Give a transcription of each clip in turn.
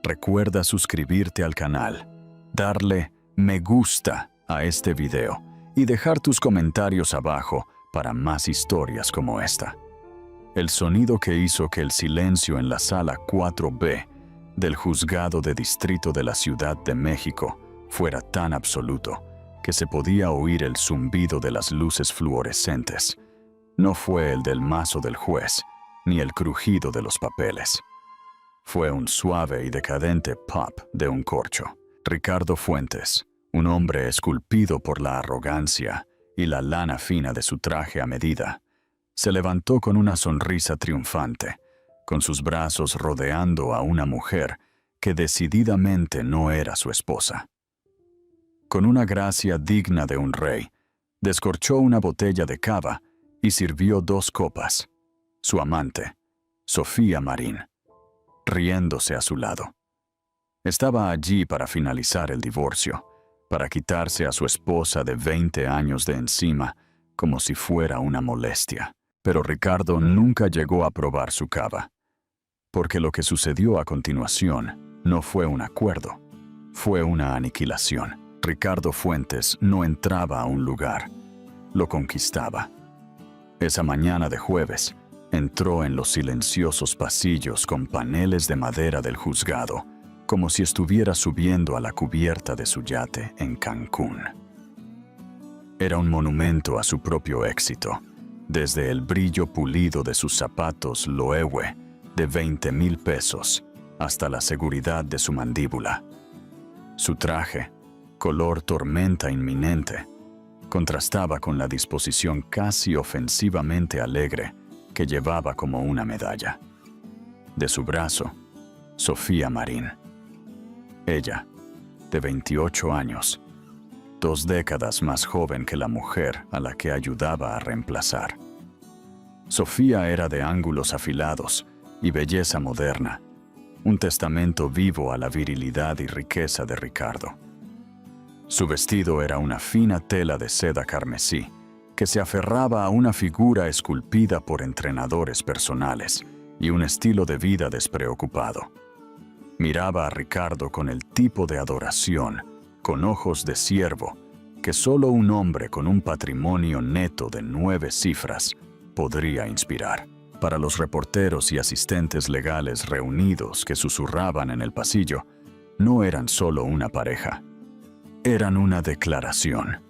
Recuerda suscribirte al canal, darle me gusta a este video y dejar tus comentarios abajo para más historias como esta. El sonido que hizo que el silencio en la sala 4B del Juzgado de Distrito de la Ciudad de México fuera tan absoluto que se podía oír el zumbido de las luces fluorescentes. No fue el del mazo del juez, ni el crujido de los papeles. Fue un suave y decadente pop de un corcho. Ricardo Fuentes, un hombre esculpido por la arrogancia y la lana fina de su traje a medida, se levantó con una sonrisa triunfante, con sus brazos rodeando a una mujer que decididamente no era su esposa. Con una gracia digna de un rey, descorchó una botella de cava y sirvió 2 copas. Su amante, Sofía Marín, riéndose a su lado. Estaba allí para finalizar el divorcio, para quitarse a su esposa de 20 años de encima, como si fuera una molestia. Pero Ricardo nunca llegó a probar su cava, porque lo que sucedió a continuación no fue un acuerdo, fue una aniquilación. Ricardo Fuentes no entraba a un lugar, lo conquistaba. Esa mañana de jueves, entró en los silenciosos pasillos con paneles de madera del juzgado, como si estuviera subiendo a la cubierta de su yate en Cancún. Era un monumento a su propio éxito, desde el brillo pulido de sus zapatos Loewe de 20,000 pesos hasta la seguridad de su mandíbula. Su traje, color tormenta inminente, contrastaba con la disposición casi ofensivamente alegre que llevaba como una medalla. De su brazo, Sofía Marín. Ella, de 28 años, 2 décadas más joven que la mujer a la que ayudaba a reemplazar. Sofía era de ángulos afilados y belleza moderna, un testamento vivo a la virilidad y riqueza de Ricardo. Su vestido era una fina tela de seda carmesí, que se aferraba a una figura esculpida por entrenadores personales y un estilo de vida despreocupado. Miraba a Ricardo con el tipo de adoración, con ojos de ciervo, que solo un hombre con un patrimonio neto de 9 cifras podría inspirar. Para los reporteros y asistentes legales reunidos que susurraban en el pasillo, no eran solo una pareja. Eran una declaración.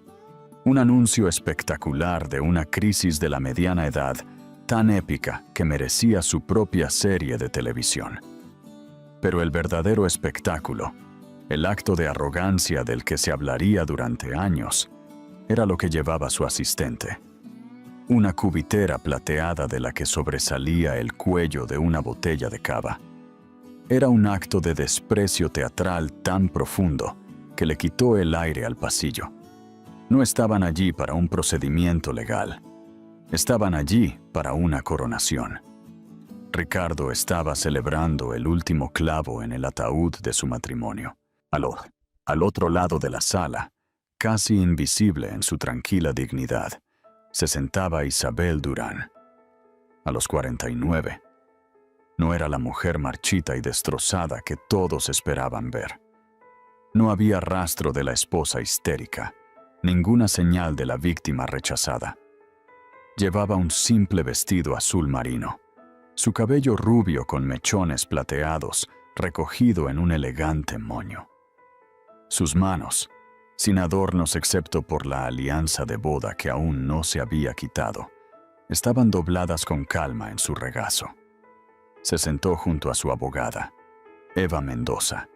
Un anuncio espectacular de una crisis de la mediana edad tan épica que merecía su propia serie de televisión. Pero el verdadero espectáculo, el acto de arrogancia del que se hablaría durante años, era lo que llevaba su asistente. Una cubitera plateada de la que sobresalía el cuello de una botella de cava. Era un acto de desprecio teatral tan profundo que le quitó el aire al pasillo. No estaban allí para un procedimiento legal. Estaban allí para una coronación. Ricardo estaba celebrando el último clavo en el ataúd de su matrimonio. Al otro lado de la sala, casi invisible en su tranquila dignidad, se sentaba Isabel Durán. A los 49. No era la mujer marchita y destrozada que todos esperaban ver. No había rastro de la esposa histérica, ninguna señal de la víctima rechazada. Llevaba un simple vestido azul marino, su cabello rubio con mechones plateados recogido en un elegante moño. Sus manos, sin adornos excepto por la alianza de boda que aún no se había quitado, estaban dobladas con calma en su regazo. Se sentó junto a su abogada, Eva Mendoza,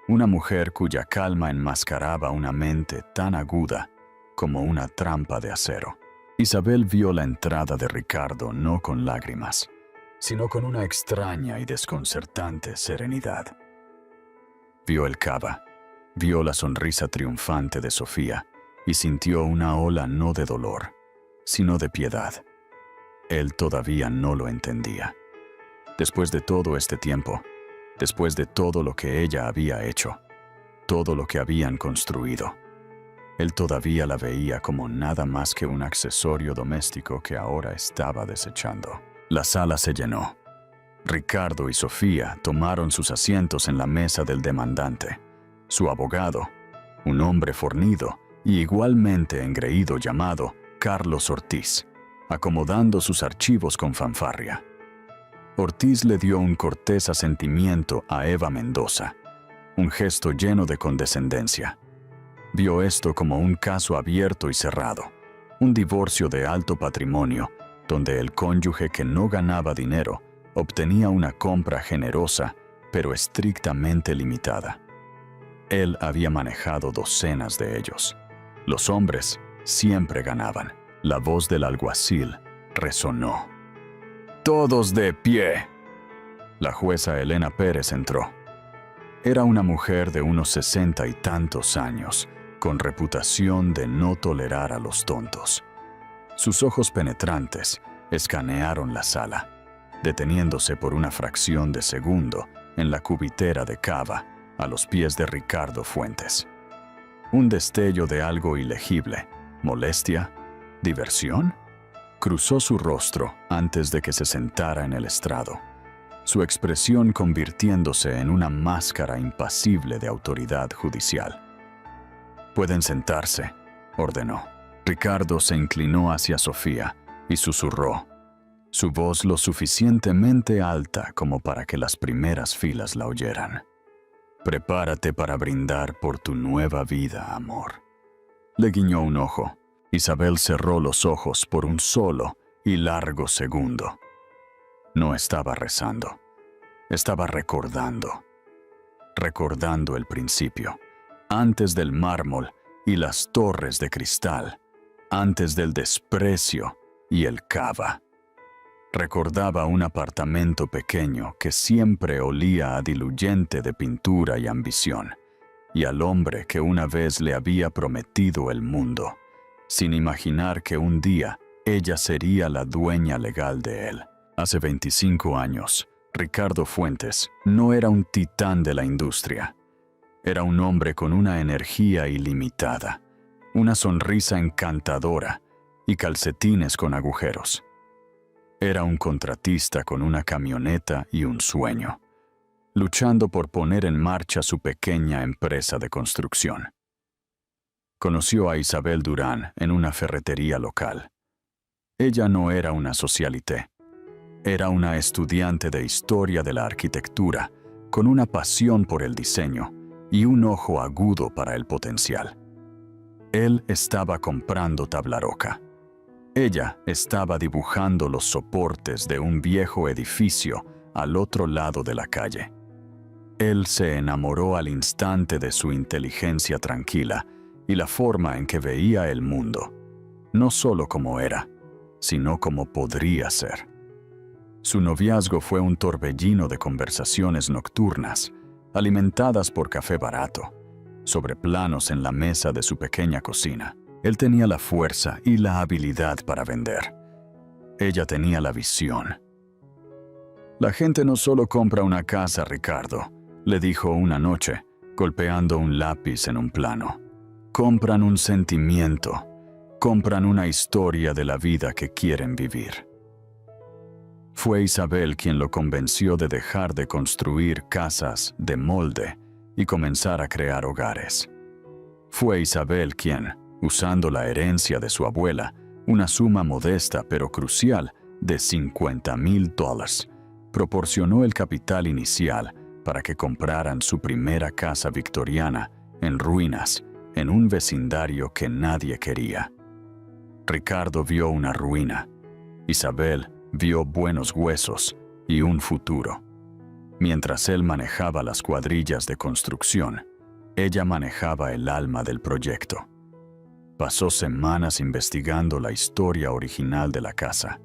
una mujer cuya calma enmascaraba una mente tan aguda como una trampa de acero. Isabel vio la entrada de Ricardo no con lágrimas, sino con una extraña y desconcertante serenidad. Vio el cava, vio la sonrisa triunfante de Sofía y sintió una ola no de dolor, sino de piedad. Él todavía no lo entendía. Después de todo este tiempo, después de todo lo que ella había hecho, todo lo que habían construido, él todavía la veía como nada más que un accesorio doméstico que ahora estaba desechando. La sala se llenó. Ricardo y Sofía tomaron sus asientos en la mesa del demandante. Su abogado, un hombre fornido y igualmente engreído llamado Carlos Ortiz, acomodando sus archivos con fanfarria. Ortiz le dio un cortés asentimiento a Eva Mendoza, un gesto lleno de condescendencia. Vio esto como un caso abierto y cerrado, un divorcio de alto patrimonio, donde el cónyuge que no ganaba dinero obtenía una compra generosa, pero estrictamente limitada. Él había manejado docenas de ellos. Los hombres siempre ganaban. La voz del alguacil resonó. ¡Todos de pie! La jueza Elena Pérez entró. Era una mujer de unos 60 y tantos años, con reputación de no tolerar a los tontos. Sus ojos penetrantes escanearon la sala, deteniéndose por una fracción de segundo en la cubitera de cava a los pies de Ricardo Fuentes. Un destello de algo ilegible, molestia, diversión, cruzó su rostro antes de que se sentara en el estrado, su expresión convirtiéndose en una máscara impasible de autoridad judicial. «Pueden sentarse», ordenó. Ricardo se inclinó hacia Sofía y susurró, su voz lo suficientemente alta como para que las primeras filas la oyeran. «Prepárate para brindar por tu nueva vida, amor». Le guiñó un ojo. Isabel cerró los ojos por un solo y largo segundo. No estaba rezando. Estaba recordando. Recordando el principio. Antes del mármol y las torres de cristal. Antes del desprecio y el cava. Recordaba un apartamento pequeño que siempre olía a diluyente de pintura y ambición, y al hombre que una vez le había prometido el mundo, sin imaginar que un día ella sería la dueña legal de él. Hace 25 años, Ricardo Fuentes no era un titán de la industria. Era un hombre con una energía ilimitada, una sonrisa encantadora y calcetines con agujeros. Era un contratista con una camioneta y un sueño, luchando por poner en marcha su pequeña empresa de construcción. Conoció a Isabel Durán en una ferretería local. Ella no era una socialité. Era una estudiante de historia de la arquitectura, con una pasión por el diseño y un ojo agudo para el potencial. Él estaba comprando tabla roca. Ella estaba dibujando los soportes de un viejo edificio al otro lado de la calle. Él se enamoró al instante de su inteligencia tranquila y la forma en que veía el mundo, no solo como era, sino como podría ser. Su noviazgo fue un torbellino de conversaciones nocturnas, alimentadas por café barato, sobre planos en la mesa de su pequeña cocina. Él tenía la fuerza y la habilidad para vender. Ella tenía la visión. «La gente no solo compra una casa, Ricardo», le dijo una noche, golpeando un lápiz en un plano. «Compran un sentimiento, compran una historia de la vida que quieren vivir». Fue Isabel quien lo convenció de dejar de construir casas de molde y comenzar a crear hogares. Fue Isabel quien, usando la herencia de su abuela, una suma modesta pero crucial de $50,000, proporcionó el capital inicial para que compraran su primera casa victoriana en ruinas, en un vecindario que nadie quería. Ricardo vio una ruina. Isabel vio buenos huesos y un futuro. Mientras él manejaba las cuadrillas de construcción, ella manejaba el alma del proyecto. Pasó semanas investigando la historia original de la casa,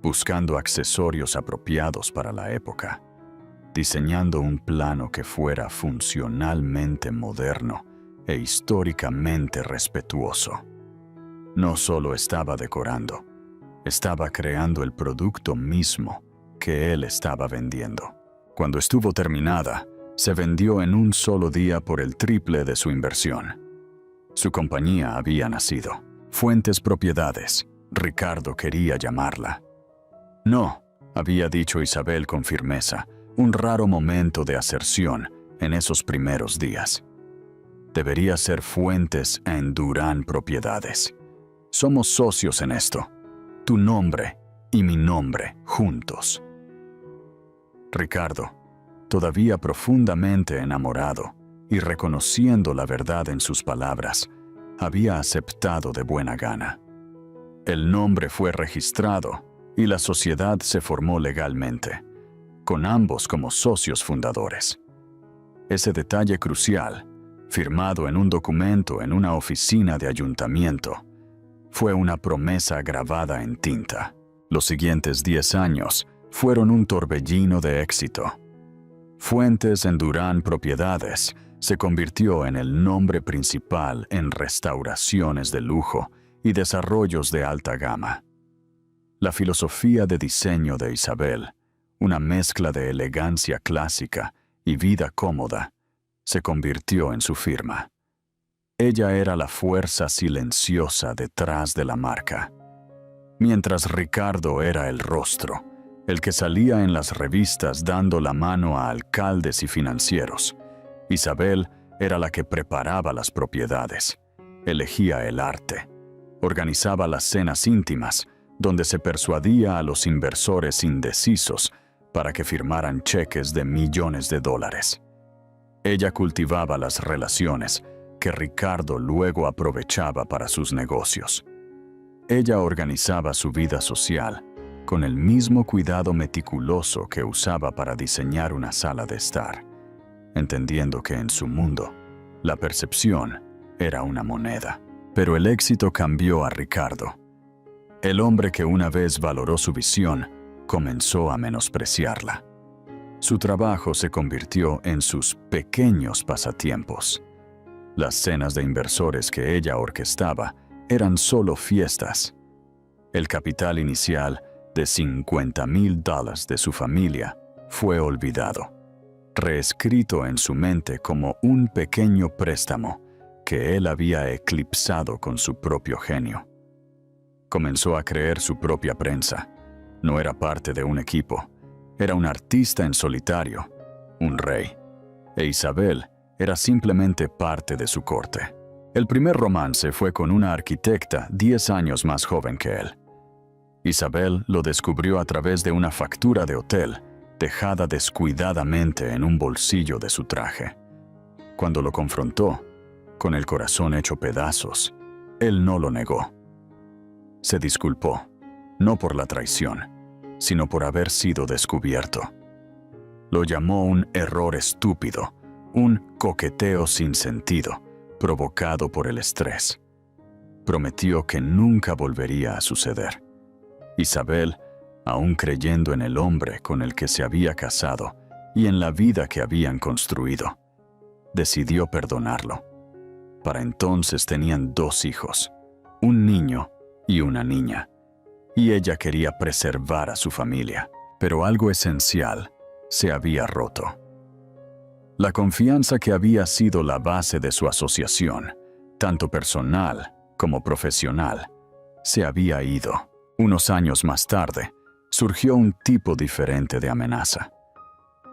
buscando accesorios apropiados para la época, diseñando un plano que fuera funcionalmente moderno e históricamente respetuoso. No solo estaba decorando, estaba creando el producto mismo que él estaba vendiendo. Cuando estuvo terminada, se vendió en un solo día por el triple de su inversión. Su compañía había nacido. Fuentes Propiedades, Ricardo quería llamarla. No, había dicho Isabel con firmeza, un raro momento de aserción en esos primeros días. Debería ser Fuentes en Durán Propiedades. Somos socios en esto. Tu nombre y mi nombre juntos. Ricardo, todavía profundamente enamorado y reconociendo la verdad en sus palabras, había aceptado de buena gana. El nombre fue registrado y la sociedad se formó legalmente, con ambos como socios fundadores. Ese detalle crucial, firmado en un documento en una oficina de ayuntamiento, fue una promesa grabada en tinta. Los siguientes 10 años fueron un torbellino de éxito. Fuentes en Durán Propiedades se convirtió en el nombre principal en restauraciones de lujo y desarrollos de alta gama. La filosofía de diseño de Isabel, una mezcla de elegancia clásica y vida cómoda, se convirtió en su firma. Ella era la fuerza silenciosa detrás de la marca. Mientras Ricardo era el rostro, el que salía en las revistas dando la mano a alcaldes y financieros, Isabel era la que preparaba las propiedades, elegía el arte, organizaba las cenas íntimas, donde se persuadía a los inversores indecisos para que firmaran cheques de millones de dólares. Ella cultivaba las relaciones que Ricardo luego aprovechaba para sus negocios. Ella organizaba su vida social con el mismo cuidado meticuloso que usaba para diseñar una sala de estar, entendiendo que en su mundo, la percepción era una moneda. Pero el éxito cambió a Ricardo. El hombre que una vez valoró su visión comenzó a menospreciarla. Su trabajo se convirtió en sus pequeños pasatiempos. Las cenas de inversores que ella orquestaba eran solo fiestas. El capital inicial de $50,000 de su familia fue olvidado, reescrito en su mente como un pequeño préstamo que él había eclipsado con su propio genio. Comenzó a creer su propia prensa. No era parte de un equipo. Era un artista en solitario, un rey. E Isabel era simplemente parte de su corte. El primer romance fue con una arquitecta 10 años más joven que él. Isabel lo descubrió a través de una factura de hotel, dejada descuidadamente en un bolsillo de su traje. Cuando lo confrontó, con el corazón hecho pedazos, él no lo negó. Se disculpó, no por la traición, sino por haber sido descubierto. Lo llamó un error estúpido, un coqueteo sin sentido, provocado por el estrés. Prometió que nunca volvería a suceder. Isabel, aún creyendo en el hombre con el que se había casado y en la vida que habían construido, decidió perdonarlo. Para entonces tenían 2 hijos, un niño y una niña, y ella quería preservar a su familia, pero algo esencial se había roto. La confianza que había sido la base de su asociación, tanto personal como profesional, se había ido. Unos años más tarde, surgió un tipo diferente de amenaza.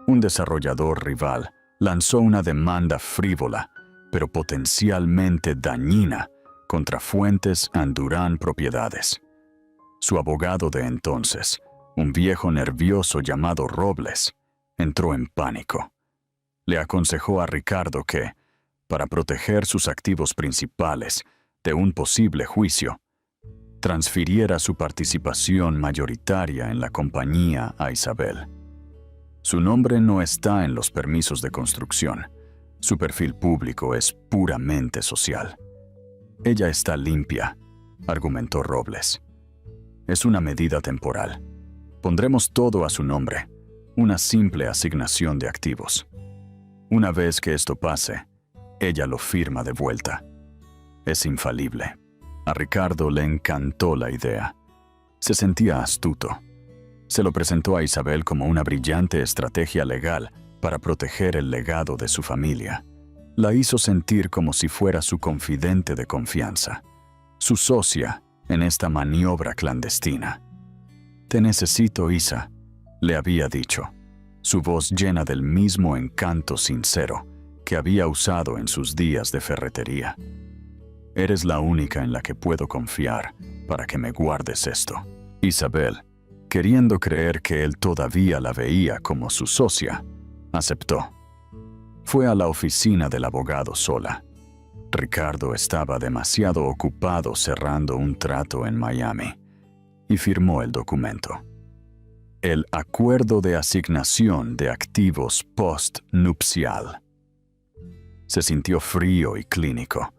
Un desarrollador rival lanzó una demanda frívola, pero potencialmente dañina, contra Fuentes en Durán Propiedades. Su abogado de entonces, un viejo nervioso llamado Robles, entró en pánico. Le aconsejó a Ricardo que, para proteger sus activos principales de un posible juicio, transfiriera su participación mayoritaria en la compañía a Isabel. Su nombre no está en los permisos de construcción. Su perfil público es puramente social. Ella está limpia, argumentó Robles. Es una medida temporal. Pondremos todo a su nombre, una simple asignación de activos. Una vez que esto pase, ella lo firma de vuelta. Es infalible. A Ricardo le encantó la idea. Se sentía astuto. Se lo presentó a Isabel como una brillante estrategia legal para proteger el legado de su familia. La hizo sentir como si fuera su confidente de confianza, su socia en esta maniobra clandestina. «Te necesito, Isa», le había dicho, su voz llena del mismo encanto sincero que había usado en sus días de ferretería. Eres la única en la que puedo confiar para que me guardes esto. Isabel, queriendo creer que él todavía la veía como su socia, aceptó. Fue a la oficina del abogado sola. Ricardo estaba demasiado ocupado cerrando un trato en Miami y firmó el documento. El acuerdo de asignación de activos postnupcial. Se sintió frío y clínico.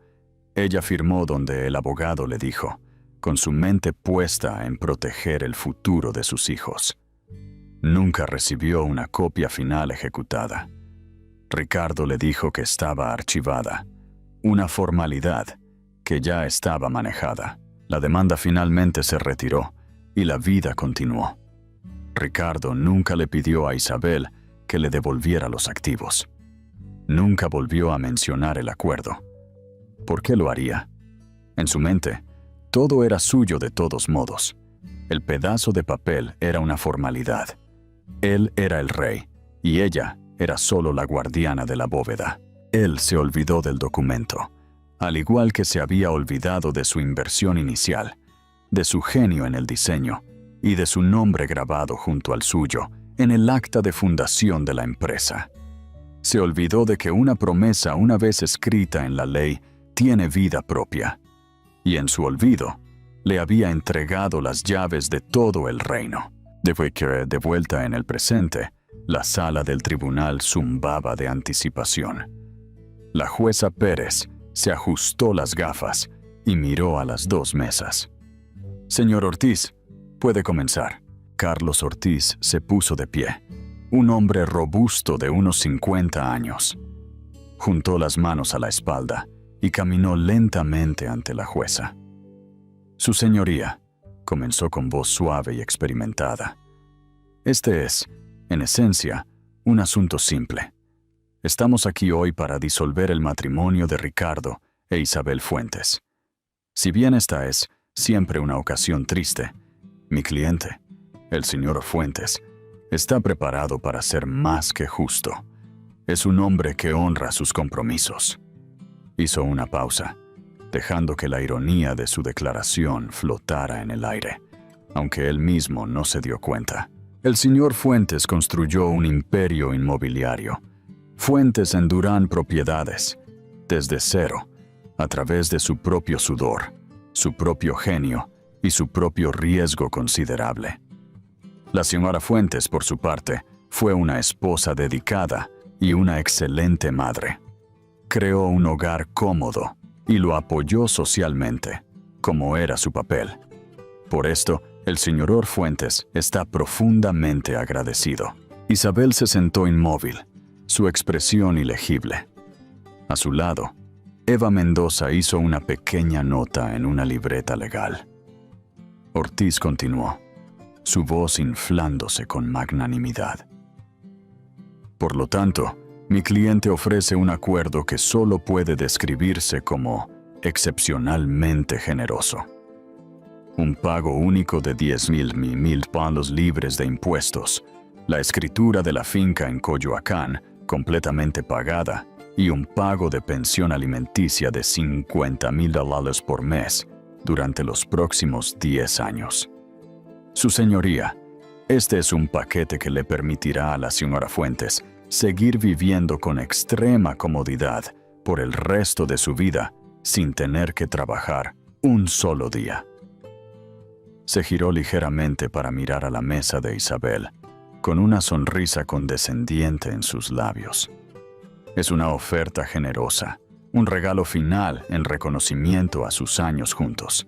Ella firmó donde el abogado le dijo, con su mente puesta en proteger el futuro de sus hijos. Nunca recibió una copia final ejecutada. Ricardo le dijo que estaba archivada, una formalidad que ya estaba manejada. La demanda finalmente se retiró y la vida continuó. Ricardo nunca le pidió a Isabel que le devolviera los activos. Nunca volvió a mencionar el acuerdo. ¿Por qué lo haría? En su mente, todo era suyo de todos modos. El pedazo de papel era una formalidad. Él era el rey, y ella era solo la guardiana de la bóveda. Él se olvidó del documento, al igual que se había olvidado de su inversión inicial, de su genio en el diseño y de su nombre grabado junto al suyo en el acta de fundación de la empresa. Se olvidó de que una promesa una vez escrita en la ley tiene vida propia, y en su olvido le había entregado las llaves de todo el reino. De vuelta en el presente, la sala del tribunal zumbaba de anticipación. La jueza Pérez se ajustó las gafas y miró a las dos mesas. «Señor Ortiz, puede comenzar». Carlos Ortiz se puso de pie, un hombre robusto de unos 50 años. Juntó las manos a la espalda y caminó lentamente ante la jueza. «Su señoría», comenzó con voz suave y experimentada. «Este es, en esencia, un asunto simple. Estamos aquí hoy para disolver el matrimonio de Ricardo e Isabel Fuentes. Si bien esta es siempre una ocasión triste, mi cliente, el señor Fuentes, está preparado para ser más que justo. Es un hombre que honra sus compromisos». Hizo una pausa, dejando que la ironía de su declaración flotara en el aire, aunque él mismo no se dio cuenta. El señor Fuentes construyó un imperio inmobiliario. Fuentes en Durán Propiedades, desde cero, a través de su propio sudor, su propio genio y su propio riesgo considerable. La señora Fuentes, por su parte, fue una esposa dedicada y una excelente madre. Creó un hogar cómodo y lo apoyó socialmente, como era su papel. Por esto, el señor Fuentes está profundamente agradecido. Isabel se sentó inmóvil, su expresión ilegible. A su lado, Eva Mendoza hizo una pequeña nota en una libreta legal. Ortiz continuó, su voz inflándose con magnanimidad. «Por lo tanto, mi cliente ofrece un acuerdo que solo puede describirse como excepcionalmente generoso. Un pago único de 10,000 palos libres de impuestos, la escritura de la finca en Coyoacán, completamente pagada, y un pago de pensión alimenticia de $50,000 por mes durante los próximos 10 años. Su señoría, este es un paquete que le permitirá a la señora Fuentes seguir viviendo con extrema comodidad por el resto de su vida sin tener que trabajar un solo día». Se giró ligeramente para mirar a la mesa de Isabel, con una sonrisa condescendiente en sus labios. Es una oferta generosa, un regalo final en reconocimiento a sus años juntos.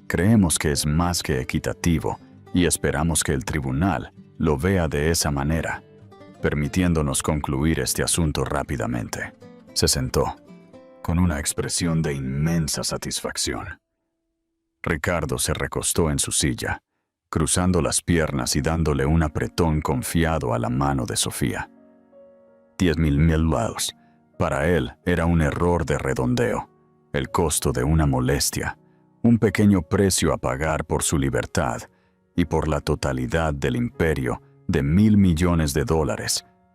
Creemos que es más que equitativo y esperamos que el tribunal lo vea de esa manera, permitiéndonos concluir este asunto rápidamente. Se sentó, con una expresión de inmensa satisfacción. Ricardo se recostó en su silla, cruzando las piernas y dándole un apretón confiado a la mano de Sofía. $10,000. Para él era un error de redondeo, el costo de una molestia, un pequeño precio a pagar por su libertad y por la totalidad del imperio de $1.000 millones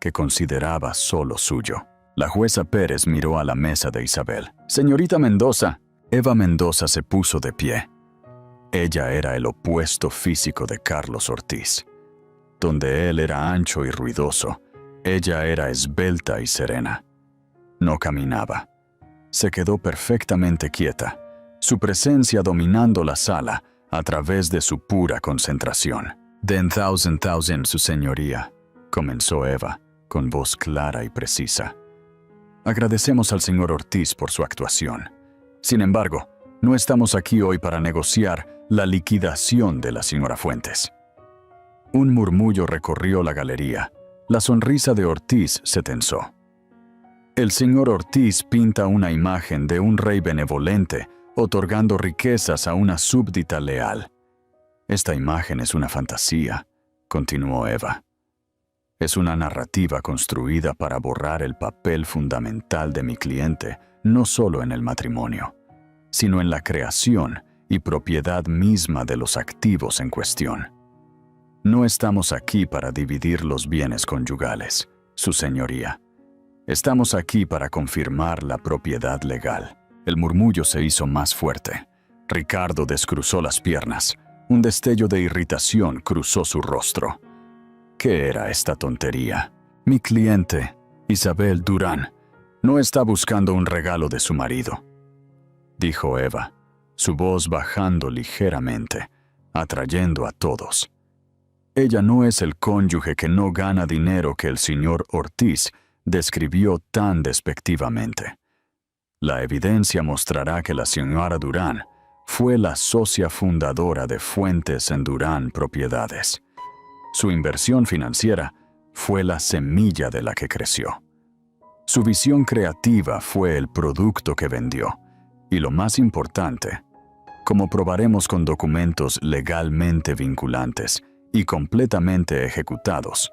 que consideraba solo suyo. La jueza Pérez miró a la mesa de Isabel. «Señorita Mendoza». Eva Mendoza se puso de pie. Ella era el opuesto físico de Carlos Ortiz. Donde él era ancho y ruidoso, ella era esbelta y serena. No caminaba. Se quedó perfectamente quieta, su presencia dominando la sala a través de su pura concentración. «Den thousand, su señoría», comenzó Eva, con voz clara y precisa. «Agradecemos al señor Ortiz por su actuación. Sin embargo, no estamos aquí hoy para negociar la liquidación de la señora Fuentes». Un murmullo recorrió la galería. La sonrisa de Ortiz se tensó. El señor Ortiz pinta una imagen de un rey benevolente otorgando riquezas a una súbdita leal. Esta imagen es una fantasía, continuó Eva. Es una narrativa construida para borrar el papel fundamental de mi cliente, no solo en el matrimonio, sino en la creación y propiedad misma de los activos en cuestión. No estamos aquí para dividir los bienes conyugales, su señoría. Estamos aquí para confirmar la propiedad legal. El murmullo se hizo más fuerte. Ricardo descruzó las piernas. Un destello de irritación cruzó su rostro. ¿Qué era esta tontería? Mi cliente, Isabel Durán, no está buscando un regalo de su marido, dijo Eva, su voz bajando ligeramente, atrayendo a todos. Ella no es el cónyuge que no gana dinero que el señor Ortiz describió tan despectivamente. La evidencia mostrará que la señora Durán fue la socia fundadora de Fuentes en Durán Propiedades. Su inversión financiera fue la semilla de la que creció. Su visión creativa fue el producto que vendió. Y lo más importante, como probaremos con documentos legalmente vinculantes y completamente ejecutados,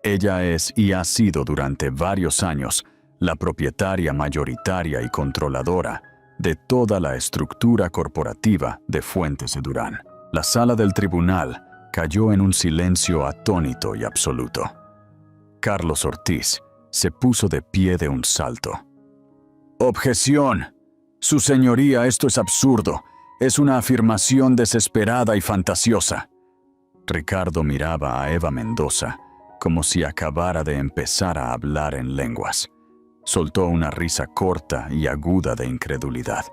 ella es y ha sido durante varios años la propietaria mayoritaria y controladora de toda la estructura corporativa de Fuentes de Durán. La sala del tribunal cayó en un silencio atónito y absoluto. Carlos Ortiz se puso de pie de un salto. «Objeción. Su señoría, esto es absurdo. Es una afirmación desesperada y fantasiosa». Ricardo miraba a Eva Mendoza como si acabara de empezar a hablar en lenguas. Soltó una risa corta y aguda de incredulidad.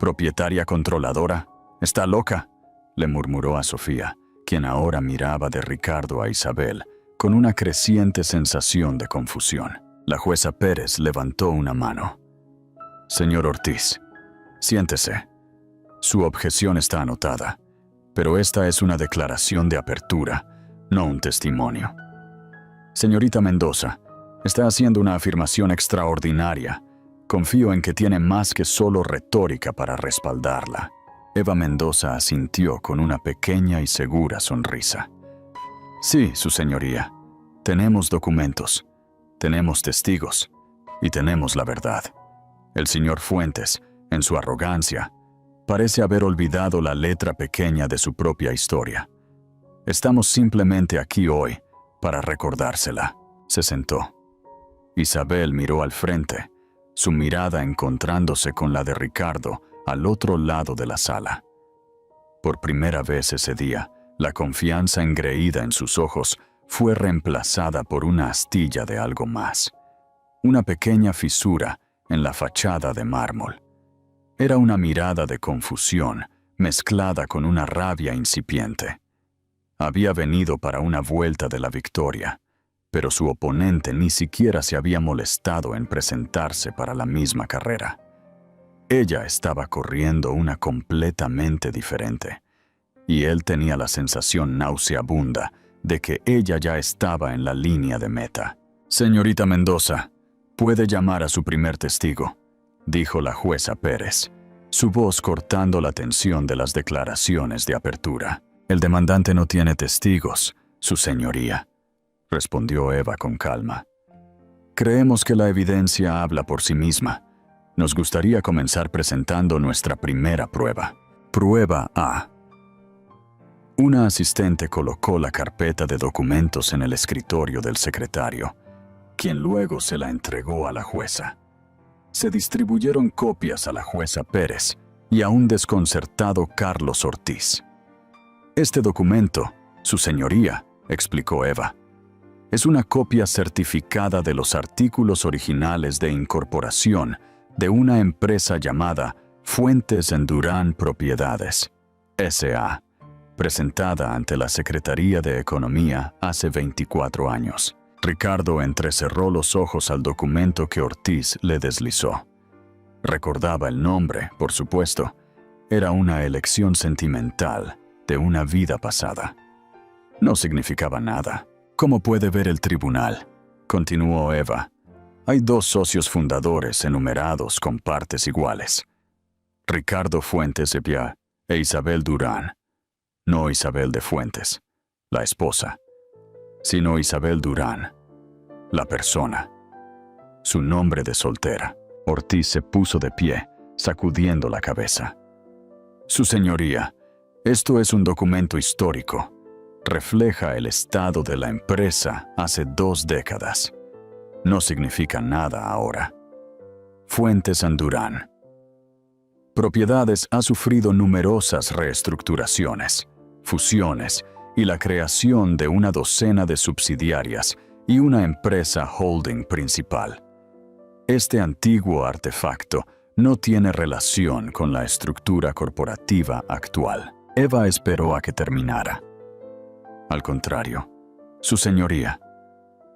«¿Propietaria controladora? ¿Está loca?», le murmuró a Sofía, quien ahora miraba de Ricardo a Isabel con una creciente sensación de confusión. La jueza Pérez levantó una mano. «Señor Ortiz, siéntese. Su objeción está anotada, pero esta es una declaración de apertura, no un testimonio. Señorita Mendoza, está haciendo una afirmación extraordinaria. Confío en que tiene más que solo retórica para respaldarla». Eva Mendoza asintió con una pequeña y segura sonrisa. «Sí, su señoría. Tenemos documentos, tenemos testigos y tenemos la verdad. El señor Fuentes, en su arrogancia, parece haber olvidado la letra pequeña de su propia historia. Estamos simplemente aquí hoy para recordársela». Se sentó. Isabel miró al frente, su mirada encontrándose con la de Ricardo al otro lado de la sala. Por primera vez ese día, la confianza engreída en sus ojos fue reemplazada por una astilla de algo más. Una pequeña fisura en la fachada de mármol. Era una mirada de confusión mezclada con una rabia incipiente. Había venido para una vuelta de la victoria, pero su oponente ni siquiera se había molestado en presentarse para la misma carrera. Ella estaba corriendo una completamente diferente, y él tenía la sensación nauseabunda de que ella ya estaba en la línea de meta. «Señorita Mendoza, puede llamar a su primer testigo», dijo la jueza Pérez, su voz cortando la tensión de las declaraciones de apertura. «El demandante no tiene testigos, su señoría», respondió Eva con calma. «Creemos que la evidencia habla por sí misma. Nos gustaría comenzar presentando nuestra primera prueba. Prueba A. Una asistente colocó la carpeta de documentos en el escritorio del secretario, quien luego se la entregó a la jueza. Se distribuyeron copias a la jueza Pérez y a un desconcertado Carlos Ortiz. Este documento, su señoría, explicó Eva, es una copia certificada de los artículos originales de incorporación de una empresa llamada Fuentes en Durán Propiedades, S.A., presentada ante la Secretaría de Economía hace 24 años. Ricardo entrecerró los ojos al documento que Ortiz le deslizó. Recordaba el nombre, por supuesto. Era una elección sentimental de una vida pasada. No significaba nada. ¿Cómo puede ver el tribunal?, continuó Eva. Hay 2 socios fundadores enumerados con partes iguales. Ricardo Fuentes de Pia e Isabel Durán. No Isabel de Fuentes, la esposa, sino Isabel Durán, la persona. Su nombre de soltera. Ortiz se puso de pie, sacudiendo la cabeza. Su señoría, esto es un documento histórico. Refleja el estado de la empresa hace 2 décadas. No significa nada ahora. Fuentes en Durán. Propiedades ha sufrido numerosas reestructuraciones, fusiones y la creación de una docena de subsidiarias y una empresa holding principal. Este antiguo artefacto no tiene relación con la estructura corporativa actual. Eva esperó a que terminara. Al contrario, su señoría,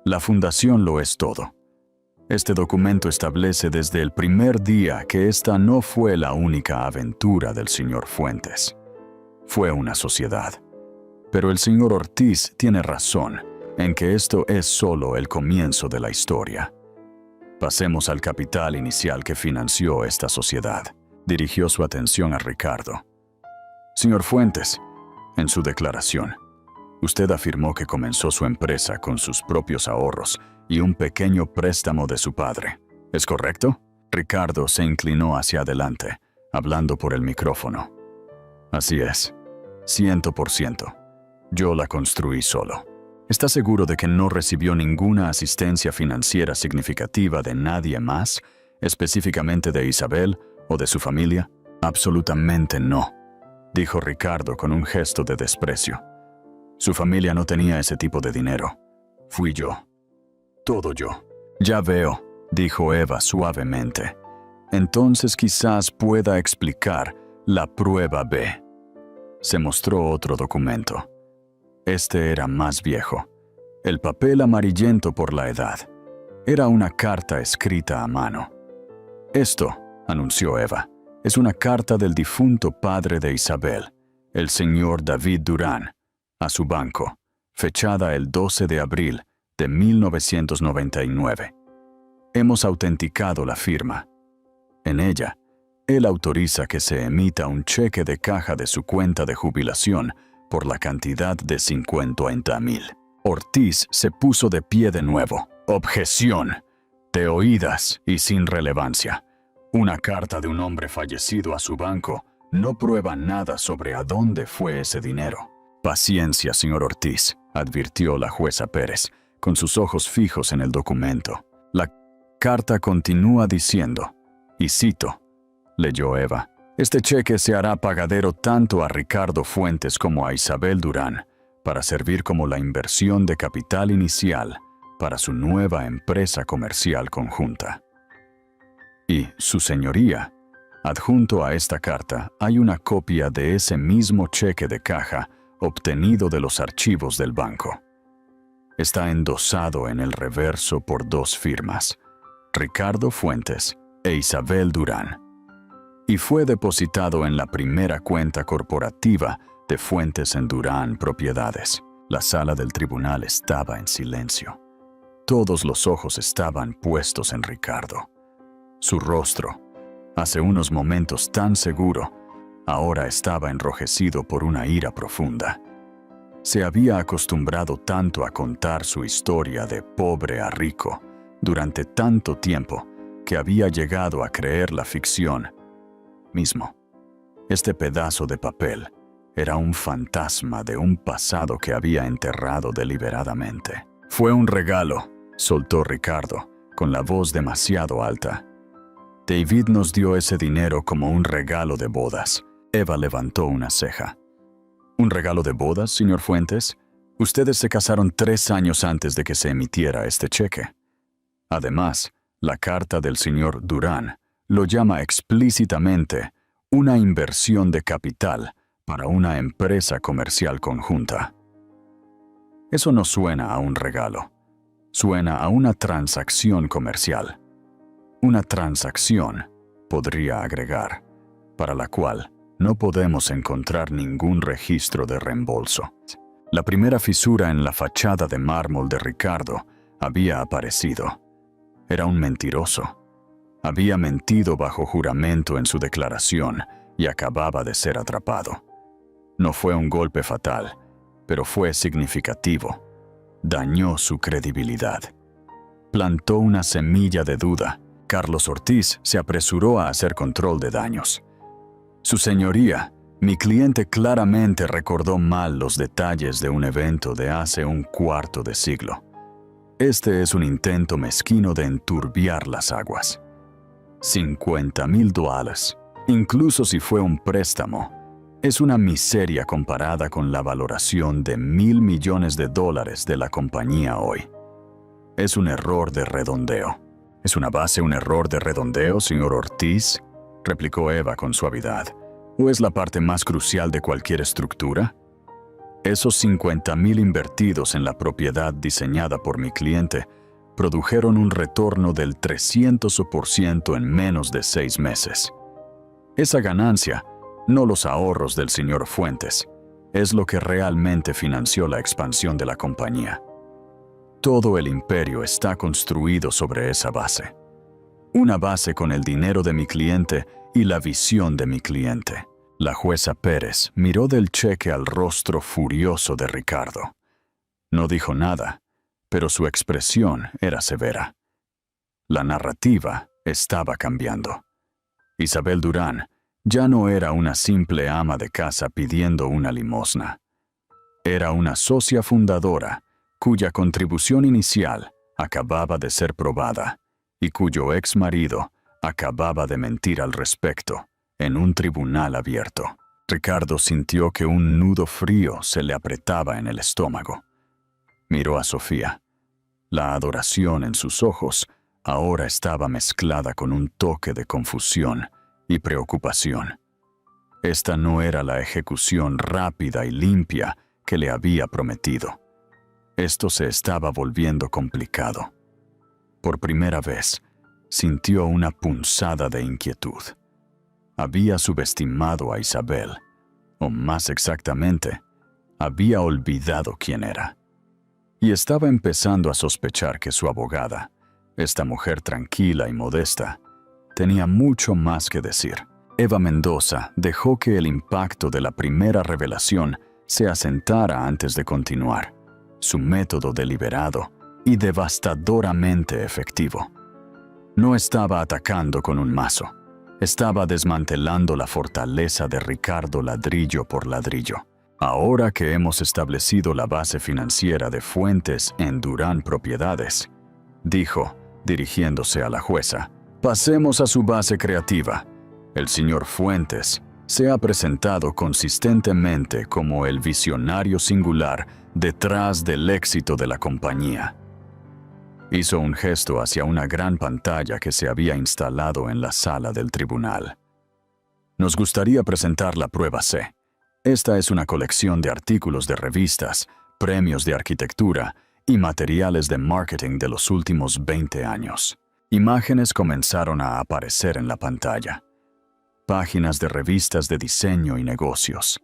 la fundación lo es todo. Este documento establece desde el primer día que esta no fue la única aventura del señor Fuentes. Fue una sociedad. Pero el señor Ortiz tiene razón en que esto es solo el comienzo de la historia. Pasemos al capital inicial que financió esta sociedad. Dirigió su atención a Ricardo. Señor Fuentes, en su declaración, usted afirmó que comenzó su empresa con sus propios ahorros y un pequeño préstamo de su padre. ¿Es correcto? Ricardo se inclinó hacia adelante, hablando por el micrófono. Así es, 100%. Yo la construí solo. ¿Está seguro de que no recibió ninguna asistencia financiera significativa de nadie más, específicamente de Isabel o de su familia? Absolutamente no, dijo Ricardo con un gesto de desprecio. Su familia no tenía ese tipo de dinero. Fui yo. Todo yo. Ya veo, dijo Eva suavemente. Entonces quizás pueda explicar la prueba B. Se mostró otro documento. Este era más viejo. El papel amarillento por la edad. Era una carta escrita a mano. Esto, anunció Eva, es una carta del difunto padre de Isabel, el señor David Durán, a su banco, fechada el 12 de abril de 1999. Hemos autenticado la firma. En ella, él autoriza que se emita un cheque de caja de su cuenta de jubilación por la cantidad de 50,000. Ortiz se puso de pie de nuevo. Objeción. De oídas y sin relevancia. Una carta de un hombre fallecido a su banco no prueba nada sobre a dónde fue ese dinero. Paciencia, señor Ortiz, advirtió la jueza Pérez, con sus ojos fijos en el documento. La carta continúa diciendo, y cito, leyó Eva, este cheque se hará pagadero tanto a Ricardo Fuentes como a Isabel Durán, para servir como la inversión de capital inicial para su nueva empresa comercial conjunta. Y, su señoría, adjunto a esta carta hay una copia de ese mismo cheque de caja obtenido de los archivos del banco. Está endosado en el reverso por 2 firmas, Ricardo Fuentes e Isabel Durán, y fue depositado en la primera cuenta corporativa de Fuentes en Durán Propiedades. La sala del tribunal estaba en silencio. Todos los ojos estaban puestos en Ricardo. Su rostro, hace unos momentos tan seguro, ahora estaba enrojecido por una ira profunda. Se había acostumbrado tanto a contar su historia de pobre a rico durante tanto tiempo que había llegado a creer la ficción mismo. Este pedazo de papel Era un fantasma de un pasado que había enterrado deliberadamente. Fue un regalo, soltó Ricardo, con la voz demasiado alta. David nos dio ese dinero como un regalo de bodas. Eva levantó una ceja. ¿Un regalo de bodas, señor Fuentes? Ustedes se casaron 3 años antes de que se emitiera este cheque. Además, la carta del señor Durán lo llama explícitamente una inversión de capital para una empresa comercial conjunta. Eso no suena a un regalo. Suena a una transacción comercial. Una transacción, podría agregar, para la cual no podemos encontrar ningún registro de reembolso. La primera fisura en la fachada de mármol de Ricardo había aparecido. Era un mentiroso. Había mentido bajo juramento en su declaración y acababa de ser atrapado. No fue un golpe fatal, pero fue significativo. Dañó su credibilidad. Plantó una semilla de duda. Carlos Ortiz se apresuró a hacer control de daños. Su señoría, mi cliente claramente recordó mal los detalles de un evento de hace un cuarto de siglo. Este es un intento mezquino de enturbiar las aguas. $50,000, incluso si fue un préstamo, es una miseria comparada con la valoración de $1,000 millones de la compañía hoy. Es un error de redondeo. ¿Es una base un error de redondeo, señor Ortiz?, replicó Eva con suavidad. ¿O es la parte más crucial de cualquier estructura? Esos $50,000 invertidos en la propiedad diseñada por mi cliente produjeron un retorno del 300% en menos de 6 meses. Esa ganancia, no los ahorros del señor Fuentes, es lo que realmente financió la expansión de la compañía. Todo el imperio está construido sobre esa base. Una base con el dinero de mi cliente y la visión de mi cliente. La jueza Pérez miró del cheque al rostro furioso de Ricardo. No dijo nada, pero su expresión era severa. La narrativa estaba cambiando. Isabel Durán ya no era una simple ama de casa pidiendo una limosna. Era una socia fundadora cuya contribución inicial acababa de ser probada y cuyo ex marido acababa de mentir al respecto en un tribunal abierto. Ricardo sintió que un nudo frío se le apretaba en el estómago. Miró a Sofía. La adoración en sus ojos ahora estaba mezclada con un toque de confusión y preocupación. Esta no era la ejecución rápida y limpia que le había prometido. Esto se estaba volviendo complicado. Por primera vez, sintió una punzada de inquietud. Había subestimado a Isabel, o más exactamente, había olvidado quién era. Y estaba empezando a sospechar que su abogada, esta mujer tranquila y modesta, tenía mucho más que decir. Eva Mendoza dejó que el impacto de la primera revelación se asentara antes de continuar. Su método deliberado y devastadoramente efectivo. No estaba atacando con un mazo. Estaba desmantelando la fortaleza de Ricardo ladrillo por ladrillo. Ahora que hemos establecido la base financiera de Fuentes en Durán Propiedades, dijo, dirigiéndose a la jueza, pasemos a su base creativa. El señor Fuentes se ha presentado consistentemente como el visionario singular detrás del éxito de la compañía. Hizo un gesto hacia una gran pantalla que se había instalado en la sala del tribunal. Nos gustaría presentar la prueba C. Esta es una colección de artículos de revistas, premios de arquitectura y materiales de marketing de los últimos 20 años. Imágenes comenzaron a aparecer en la pantalla. Páginas de revistas de diseño y negocios.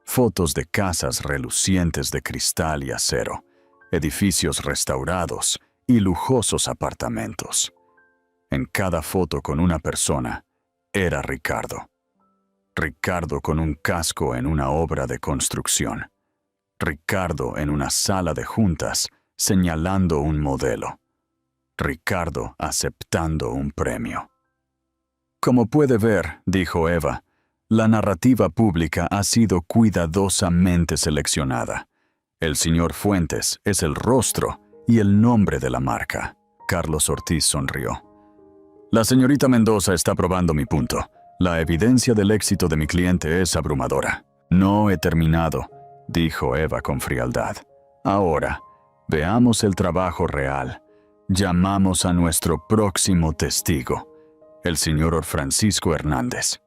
Fotos de casas relucientes de cristal y acero, edificios restaurados y lujosos apartamentos. En cada foto con una persona era Ricardo. Ricardo con un casco en una obra de construcción. Ricardo en una sala de juntas señalando un modelo. Ricardo aceptando un premio. Como puede ver, dijo Eva, La narrativa pública ha sido cuidadosamente seleccionada. El señor Fuentes es el rostro y el nombre de la marca. Carlos Ortiz sonrió. La señorita Mendoza está probando mi punto. La evidencia del éxito de mi cliente es abrumadora. No he terminado, dijo Eva con frialdad. Ahora, veamos el trabajo real. Llamamos a nuestro próximo testigo, el señor Francisco Hernández.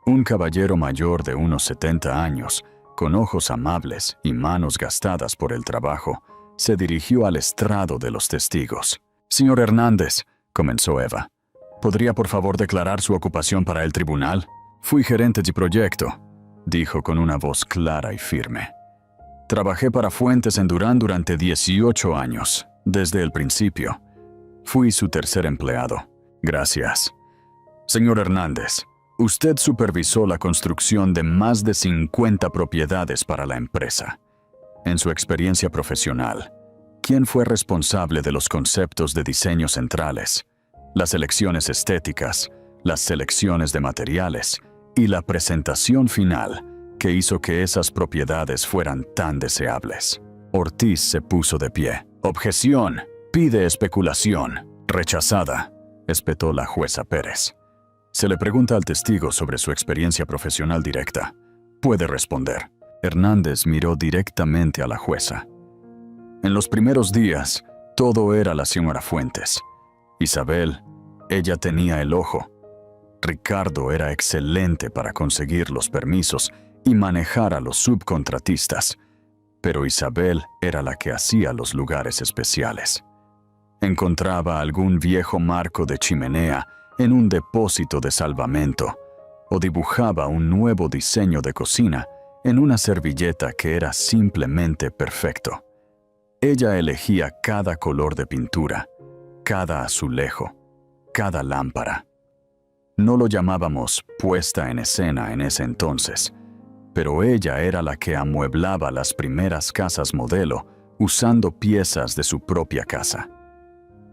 Un caballero mayor de unos 70 años, con ojos amables y manos gastadas por el trabajo, se dirigió al estrado de los testigos. «Señor Hernández», comenzó Eva, «¿podría por favor declarar su ocupación para el tribunal?» «Fui gerente de proyecto», dijo con una voz clara y firme. «Trabajé para Fuentes en Durán durante 18 años, desde el principio. Fui su tercer empleado. Gracias. Señor Hernández, usted supervisó la construcción de más de 50 propiedades para la empresa. En su experiencia profesional, ¿quién fue responsable de los conceptos de diseño centrales, las selecciones estéticas, las selecciones de materiales y la presentación final que hizo que esas propiedades fueran tan deseables?» Ortiz se puso de pie. «Objeción. Pide especulación. Rechazada», espetó la jueza Pérez. Se le pregunta al testigo sobre su experiencia profesional directa. Puede responder. Hernández miró directamente a la jueza. En los primeros días, todo era la señora Fuentes. Isabel, ella tenía el ojo. Ricardo era excelente para conseguir los permisos y manejar a los subcontratistas, pero Isabel era la que hacía los lugares especiales. Encontraba algún viejo marco de chimenea en un depósito de salvamento, o dibujaba un nuevo diseño de cocina en una servilleta que era simplemente perfecto. Ella elegía cada color de pintura, cada azulejo, cada lámpara. No lo llamábamos puesta en escena en ese entonces, pero ella era la que amueblaba las primeras casas modelo usando piezas de su propia casa.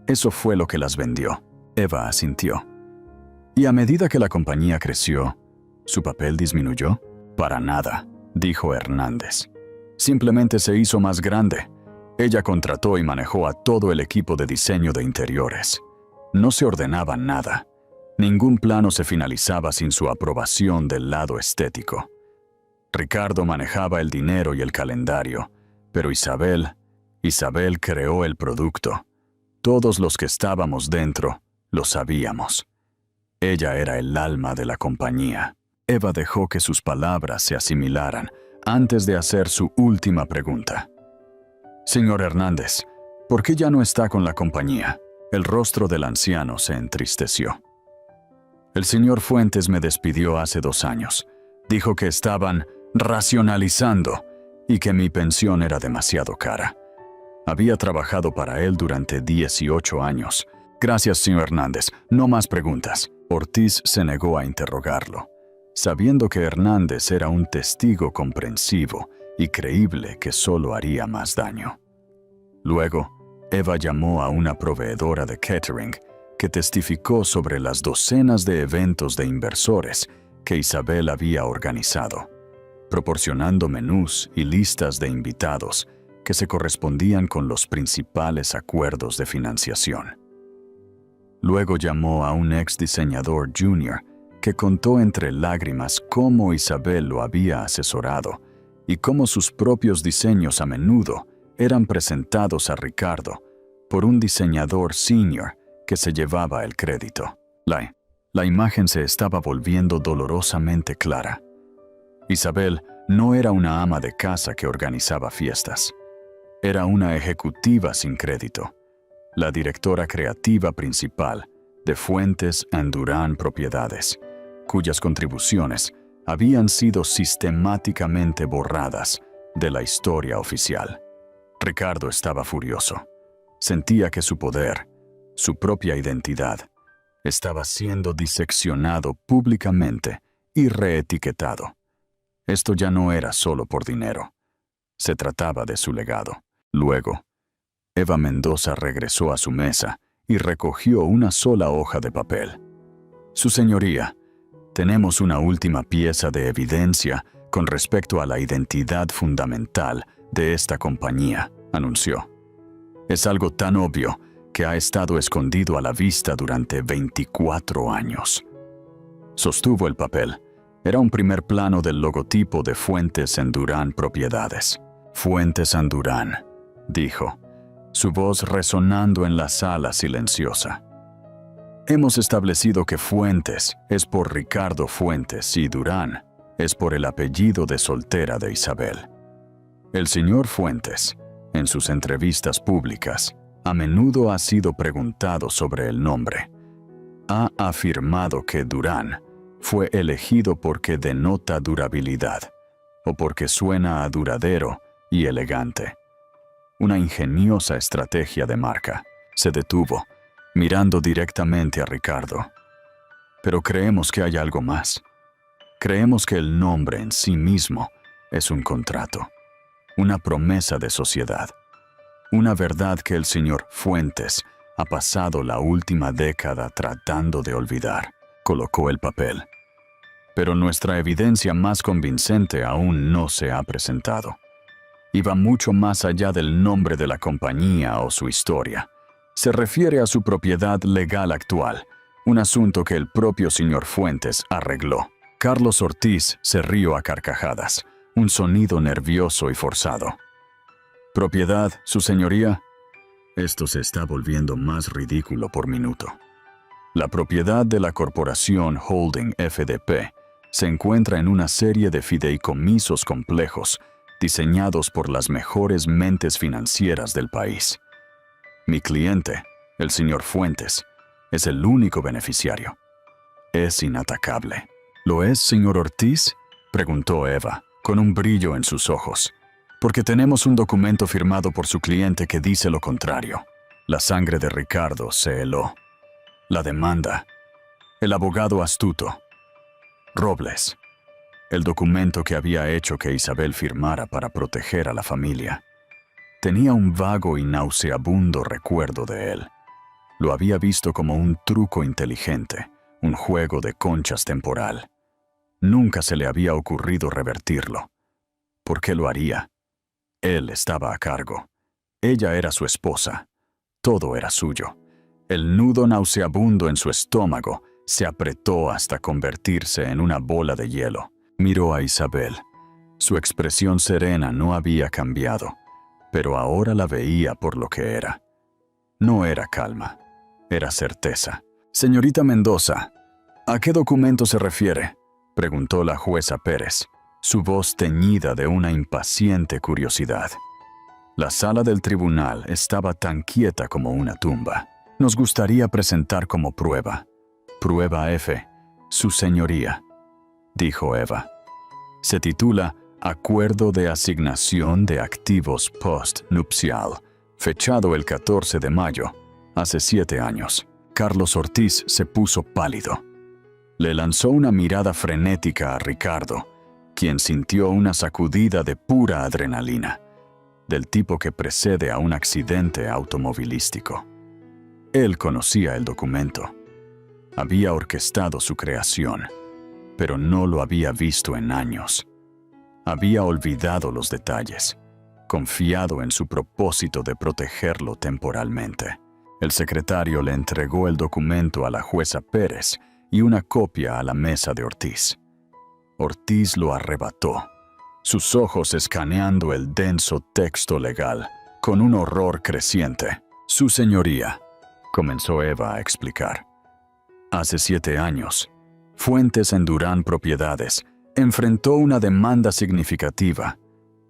Eso fue lo que las vendió. Eva asintió. ¿Y a medida que la compañía creció, su papel disminuyó? Para nada, dijo Hernández. Simplemente se hizo más grande. Ella contrató y manejó a todo el equipo de diseño de interiores. No se ordenaba nada. Ningún plano se finalizaba sin su aprobación del lado estético. Ricardo manejaba el dinero y el calendario, pero Isabel creó el producto. Todos los que estábamos dentro lo sabíamos. Ella era el alma de la compañía. Eva dejó que sus palabras se asimilaran antes de hacer su última pregunta. «Señor Hernández, ¿por qué ya no está con la compañía?» El rostro del anciano se entristeció. «El señor Fuentes me despidió hace 2 años. Dijo que estaban racionalizando y que mi pensión era demasiado cara. Había trabajado para él durante 18 años. Gracias, señor Hernández. No más preguntas». Ortiz se negó a interrogarlo, sabiendo que Hernández era un testigo comprensivo y creíble que solo haría más daño. Luego, Eva llamó a una proveedora de catering que testificó sobre las docenas de eventos de inversores que Isabel había organizado, proporcionando menús y listas de invitados que se correspondían con los principales acuerdos de financiación. Luego llamó a un ex diseñador junior que contó entre lágrimas cómo Isabel lo había asesorado y cómo sus propios diseños a menudo eran presentados a Ricardo por un diseñador senior que se llevaba el crédito. La imagen se estaba volviendo dolorosamente clara. Isabel no era una ama de casa que organizaba fiestas. Era una ejecutiva sin crédito, la directora creativa principal de Fuentes & Durán Propiedades, cuyas contribuciones habían sido sistemáticamente borradas de la historia oficial. Ricardo estaba furioso. Sentía que su poder, su propia identidad, estaba siendo diseccionado públicamente y reetiquetado. Esto ya no era solo por dinero. Se trataba de su legado. Luego, Eva Mendoza regresó a su mesa y recogió una sola hoja de papel. «Su señoría, Tenemos una última pieza de evidencia con respecto a la identidad fundamental de esta compañía, anunció. Es algo tan obvio que ha estado escondido a la vista durante 24 años. Sostuvo el papel. Era un primer plano del logotipo de Fuentes Endurán Propiedades. Fuentes Endurán, dijo, su voz resonando en la sala silenciosa. Hemos establecido que Fuentes es por Ricardo Fuentes y Durán es por el apellido de soltera de Isabel. El señor Fuentes, en sus entrevistas públicas, a menudo ha sido preguntado sobre el nombre. Ha afirmado que Durán fue elegido porque denota durabilidad o porque suena a duradero y elegante. Una ingeniosa estrategia de marca. Se detuvo, mirando directamente a Ricardo. Pero creemos que hay algo más. Creemos que el nombre en sí mismo es un contrato, una promesa de sociedad, una verdad que el señor Fuentes ha pasado la última década tratando de olvidar. Colocó el papel. Pero nuestra evidencia más convincente aún no se ha presentado. Iba mucho más allá del nombre de la compañía o su historia. Se refiere a su propiedad legal actual, un asunto que el propio señor Fuentes arregló. Carlos Ortiz se rió a carcajadas, un sonido nervioso y forzado. ¿Propiedad, su señoría? Esto se está volviendo más ridículo por minuto. La propiedad de la corporación Holding FDP se encuentra en una serie de fideicomisos complejos diseñados por las mejores mentes financieras del país. Mi cliente, el señor Fuentes, es el único beneficiario. Es inatacable. ¿Lo es, señor Ortiz?, preguntó Eva, con un brillo en sus ojos. Porque tenemos un documento firmado por su cliente que dice lo contrario. La sangre de Ricardo se heló. La demanda. El abogado astuto. Robles. El documento que había hecho que Isabel firmara para proteger a la familia. Tenía un vago y nauseabundo recuerdo de él. Lo había visto como un truco inteligente, un juego de conchas temporal. Nunca se le había ocurrido revertirlo. ¿Por qué lo haría? Él estaba a cargo. Ella era su esposa. Todo era suyo. El nudo nauseabundo en su estómago se apretó hasta convertirse en una bola de hielo. Miró a Isabel. Su expresión serena no había cambiado, pero ahora la veía por lo que era. No era calma, era certeza. Señorita Mendoza, ¿a qué documento se refiere?, preguntó la jueza Pérez, su voz teñida de una impaciente curiosidad. La sala del tribunal estaba tan quieta como una tumba. Nos gustaría presentar como prueba. Prueba F, su señoría, dijo Eva. Se titula Acuerdo de Asignación de Activos Post-Nupcial, fechado el 14 de mayo, hace 7 años. Carlos Ortiz se puso pálido. Le lanzó una mirada frenética a Ricardo, quien sintió una sacudida de pura adrenalina, del tipo que precede a un accidente automovilístico. Él conocía el documento. Había orquestado su creación, pero no lo había visto en años. Había olvidado los detalles, confiado en su propósito de protegerlo temporalmente. El secretario le entregó el documento a la jueza Pérez y una copia a la mesa de Ortiz. Ortiz lo arrebató, sus ojos escaneando el denso texto legal, con un horror creciente. Su señoría, comenzó Eva a explicar. Hace 7 años, Fuentes Endurán Propiedades enfrentó una demanda significativa,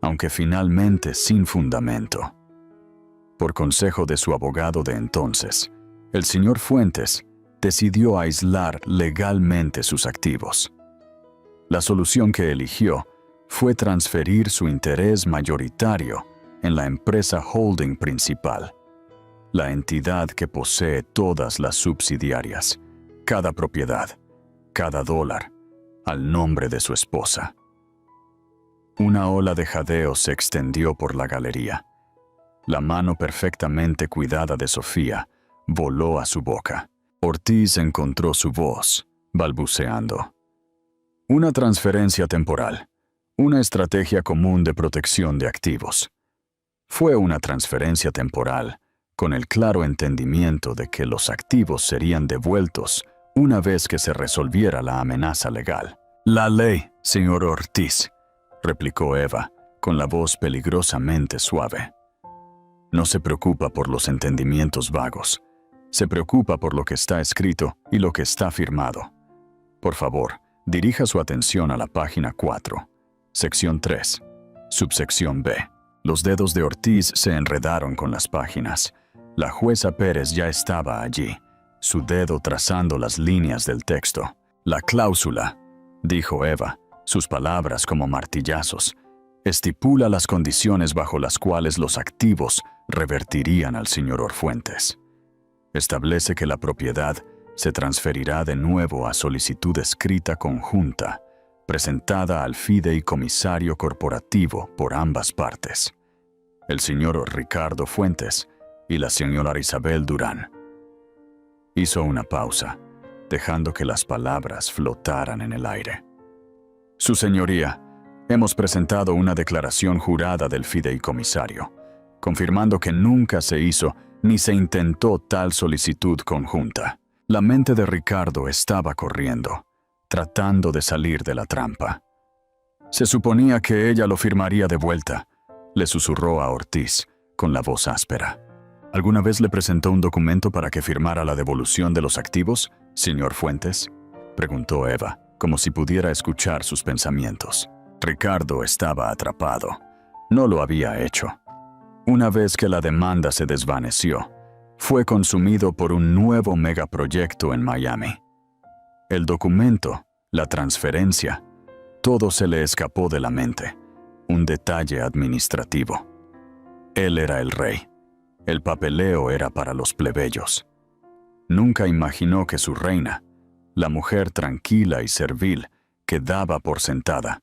aunque finalmente sin fundamento. Por consejo de su abogado de entonces, el señor Fuentes decidió aislar legalmente sus activos. La solución que eligió fue transferir su interés mayoritario en la empresa holding principal, la entidad que posee todas las subsidiarias, cada propiedad, cada dólar, al nombre de su esposa. Una ola de jadeo se extendió por la galería. La mano perfectamente cuidada de Sofía voló a su boca. Ortiz encontró su voz, balbuceando. Una transferencia temporal. Una estrategia común de protección de activos. Fue una transferencia temporal, con el claro entendimiento de que los activos serían devueltos una vez que se resolviera la amenaza legal. La ley, señor Ortiz, replicó Eva, con la voz peligrosamente suave. No se preocupa por los entendimientos vagos. Se preocupa por lo que está escrito y lo que está firmado. Por favor, dirija su atención a la página 4, sección 3, subsección B. Los dedos de Ortiz se enredaron con las páginas. La jueza Pérez ya estaba allí, su dedo trazando las líneas del texto. La cláusula, dijo Eva, sus palabras como martillazos, estipula las condiciones bajo las cuales los activos revertirían al señor Orfuentes. Establece que la propiedad se transferirá de nuevo a solicitud escrita conjunta, presentada al fideicomisario corporativo por ambas partes, el señor Ricardo Fuentes y la señora Isabel Durán. Hizo una pausa, dejando que las palabras flotaran en el aire. Su señoría, hemos presentado una declaración jurada del fideicomisario, confirmando que nunca se hizo ni se intentó tal solicitud conjunta. La mente de Ricardo estaba corriendo, tratando de salir de la trampa. Se suponía que ella lo firmaría de vuelta, le susurró a Ortiz, con la voz áspera. ¿Alguna vez le presentó un documento para que firmara la devolución de los activos, señor Fuentes? Preguntó Eva, como si pudiera escuchar sus pensamientos. Ricardo estaba atrapado. No lo había hecho. Una vez que la demanda se desvaneció, fue consumido por un nuevo megaproyecto en Miami. El documento, la transferencia, todo se le escapó de la mente. Un detalle administrativo. Él era el rey. El papeleo era para los plebeyos. Nunca imaginó que su reina, la mujer tranquila y servil que daba por sentada,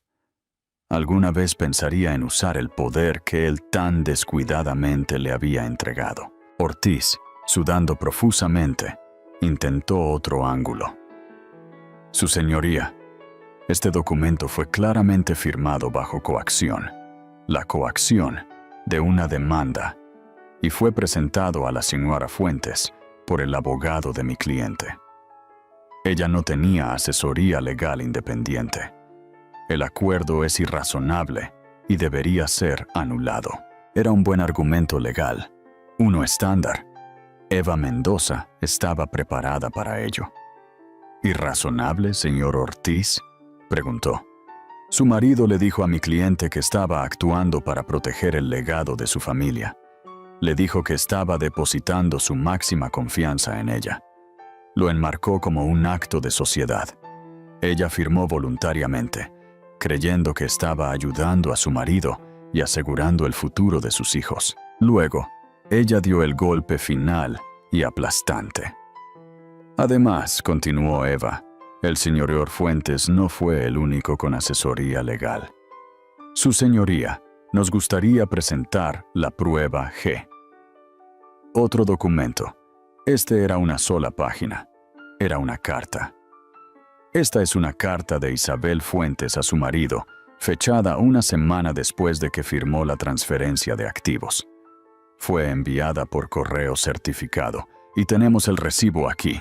alguna vez pensaría en usar el poder que él tan descuidadamente le había entregado. Ortiz, sudando profusamente, intentó otro ángulo. Su señoría, este documento fue claramente firmado bajo coacción, la coacción de una demanda, y fue presentado a la señora Fuentes por el abogado de mi cliente. Ella no tenía asesoría legal independiente. El acuerdo es irrazonable y debería ser anulado. Era un buen argumento legal, uno estándar. Eva Mendoza estaba preparada para ello. ¿Irrazonable, señor Ortiz?, preguntó. Su marido le dijo a mi cliente que estaba actuando para proteger el legado de su familia. Le dijo que estaba depositando su máxima confianza en ella. Lo enmarcó como un acto de sociedad. Ella firmó voluntariamente, creyendo que estaba ayudando a su marido y asegurando el futuro de sus hijos. Luego, ella dio el golpe final y aplastante. Además, continuó Eva, el señor Orfuentes no fue el único con asesoría legal. Su señoría, nos gustaría presentar la prueba G. Otro documento. Este era una sola página. Era una carta. Esta es una carta de Isabel Fuentes a su marido, fechada una semana después de que firmó la transferencia de activos. Fue enviada por correo certificado y tenemos el recibo aquí.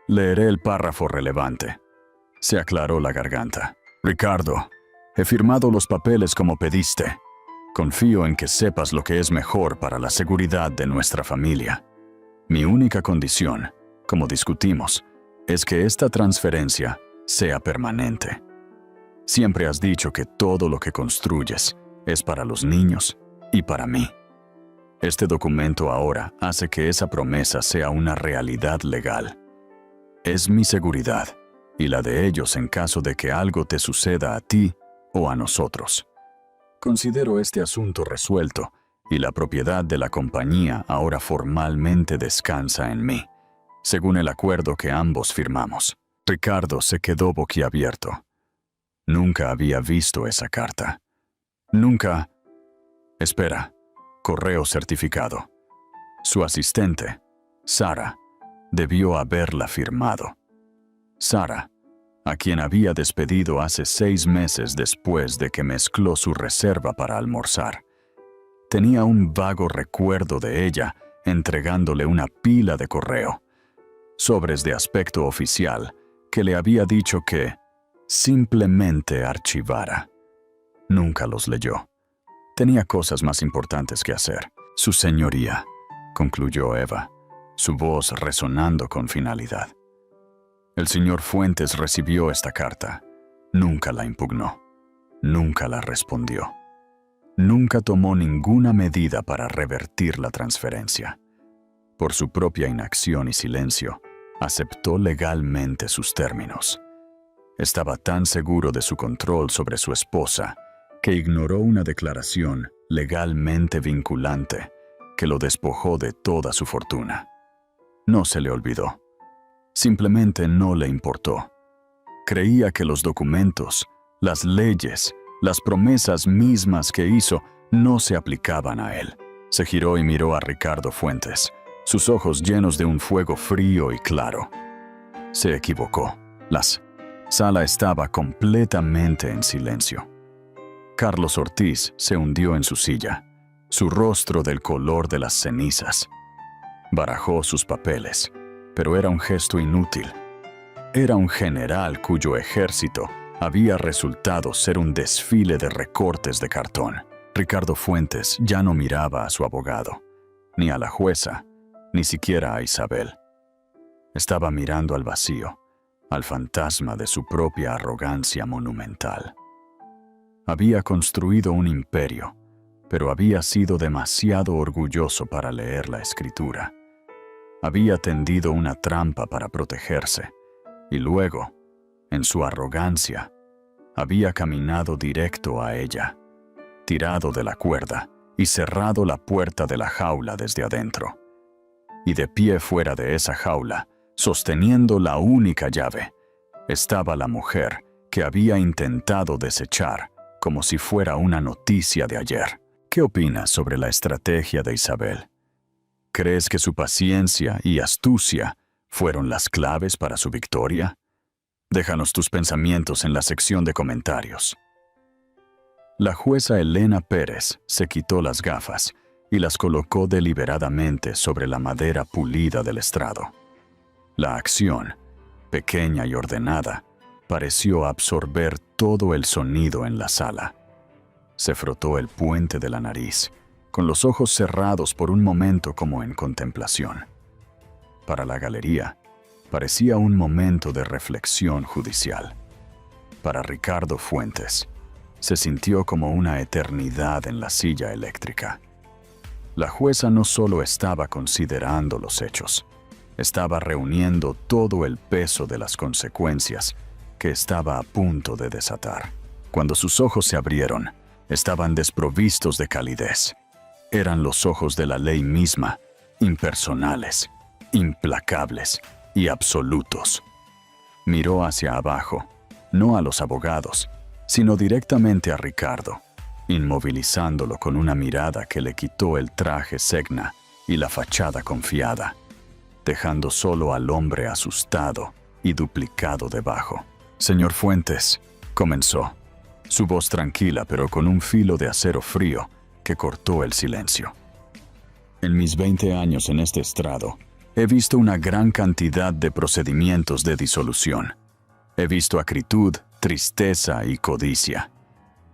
Leeré el párrafo relevante. Se aclaró la garganta. Ricardo, he firmado los papeles como pediste. Confío en que sepas lo que es mejor para la seguridad de nuestra familia. Mi única condición, como discutimos, es que esta transferencia sea permanente. Siempre has dicho que todo lo que construyes es para los niños y para mí. Este documento ahora hace que esa promesa sea una realidad legal. Es mi seguridad y la de ellos en caso de que algo te suceda a ti o a nosotros. Considero este asunto resuelto y la propiedad de la compañía ahora formalmente descansa en mí, según el acuerdo que ambos firmamos. Ricardo se quedó boquiabierto. Nunca había visto esa carta. Nunca... Espera, correo certificado. Su asistente, Sara, debió haberla firmado. Sara, a quien había despedido hace 6 meses después de que mezcló su reserva para almorzar. Tenía un vago recuerdo de ella entregándole una pila de correo, sobres de aspecto oficial, que le había dicho que simplemente archivara. Nunca los leyó. Tenía cosas más importantes que hacer. Su señoría, concluyó Eva, su voz resonando con finalidad. El señor Fuentes recibió esta carta. Nunca la impugnó. Nunca la respondió. Nunca tomó ninguna medida para revertir la transferencia. Por su propia inacción y silencio, aceptó legalmente sus términos. Estaba tan seguro de su control sobre su esposa que ignoró una declaración legalmente vinculante que lo despojó de toda su fortuna. No se le olvidó. Simplemente no le importó. Creía que los documentos, las leyes, las promesas mismas que hizo no se aplicaban a él. Se giró y miró a Ricardo Fuentes, sus ojos llenos de un fuego frío y claro. Se equivocó. La sala estaba completamente en silencio. Carlos Ortiz se hundió en su silla, su rostro del color de las cenizas. Barajó sus papeles, pero era un gesto inútil. Era un general cuyo ejército había resultado ser un desfile de recortes de cartón. Ricardo Fuentes ya no miraba a su abogado, ni a la jueza, ni siquiera a Isabel. Estaba mirando al vacío, al fantasma de su propia arrogancia monumental. Había construido un imperio, pero había sido demasiado orgulloso para leer la escritura. Había tendido una trampa para protegerse, y luego, en su arrogancia, había caminado directo a ella, tirado de la cuerda y cerrado la puerta de la jaula desde adentro. Y de pie fuera de esa jaula, sosteniendo la única llave, estaba la mujer que había intentado desechar como si fuera una noticia de ayer. ¿Qué opinas sobre la estrategia de Isabel? ¿Crees que su paciencia y astucia fueron las claves para su victoria? Déjanos tus pensamientos en la sección de comentarios. La jueza Elena Pérez se quitó las gafas y las colocó deliberadamente sobre la madera pulida del estrado. La acción, pequeña y ordenada, pareció absorber todo el sonido en la sala. Se frotó el puente de la nariz, con los ojos cerrados por un momento como en contemplación. Para la galería, parecía un momento de reflexión judicial. Para Ricardo Fuentes, se sintió como una eternidad en la silla eléctrica. La jueza no solo estaba considerando los hechos, estaba reuniendo todo el peso de las consecuencias que estaba a punto de desatar. Cuando sus ojos se abrieron, estaban desprovistos de calidez. Eran los ojos de la ley misma, impersonales, implacables y absolutos. Miró hacia abajo, no a los abogados, sino directamente a Ricardo, inmovilizándolo con una mirada que le quitó el traje Segna y la fachada confiada, dejando solo al hombre asustado y duplicado debajo. «Señor Fuentes», comenzó, su voz tranquila pero con un filo de acero frío que cortó el silencio. «En mis 20 años en este estrado, he visto una gran cantidad de procedimientos de disolución. He visto acritud, tristeza y codicia.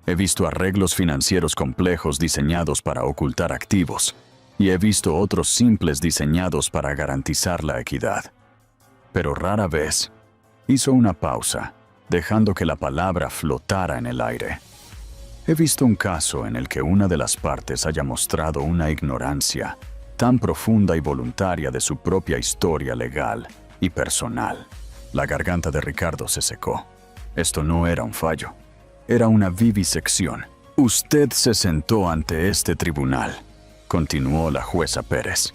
He visto arreglos financieros complejos diseñados para ocultar activos, y he visto otros simples diseñados para garantizar la equidad. Pero rara vez», hizo una pausa, dejando que la palabra flotara en el aire. «He visto un caso en el que una de las partes haya mostrado una ignorancia tan profunda y voluntaria de su propia historia legal y personal». La garganta de Ricardo se secó. Esto no era un fallo, era una vivisección. «Usted se sentó ante este tribunal», continuó la jueza Pérez,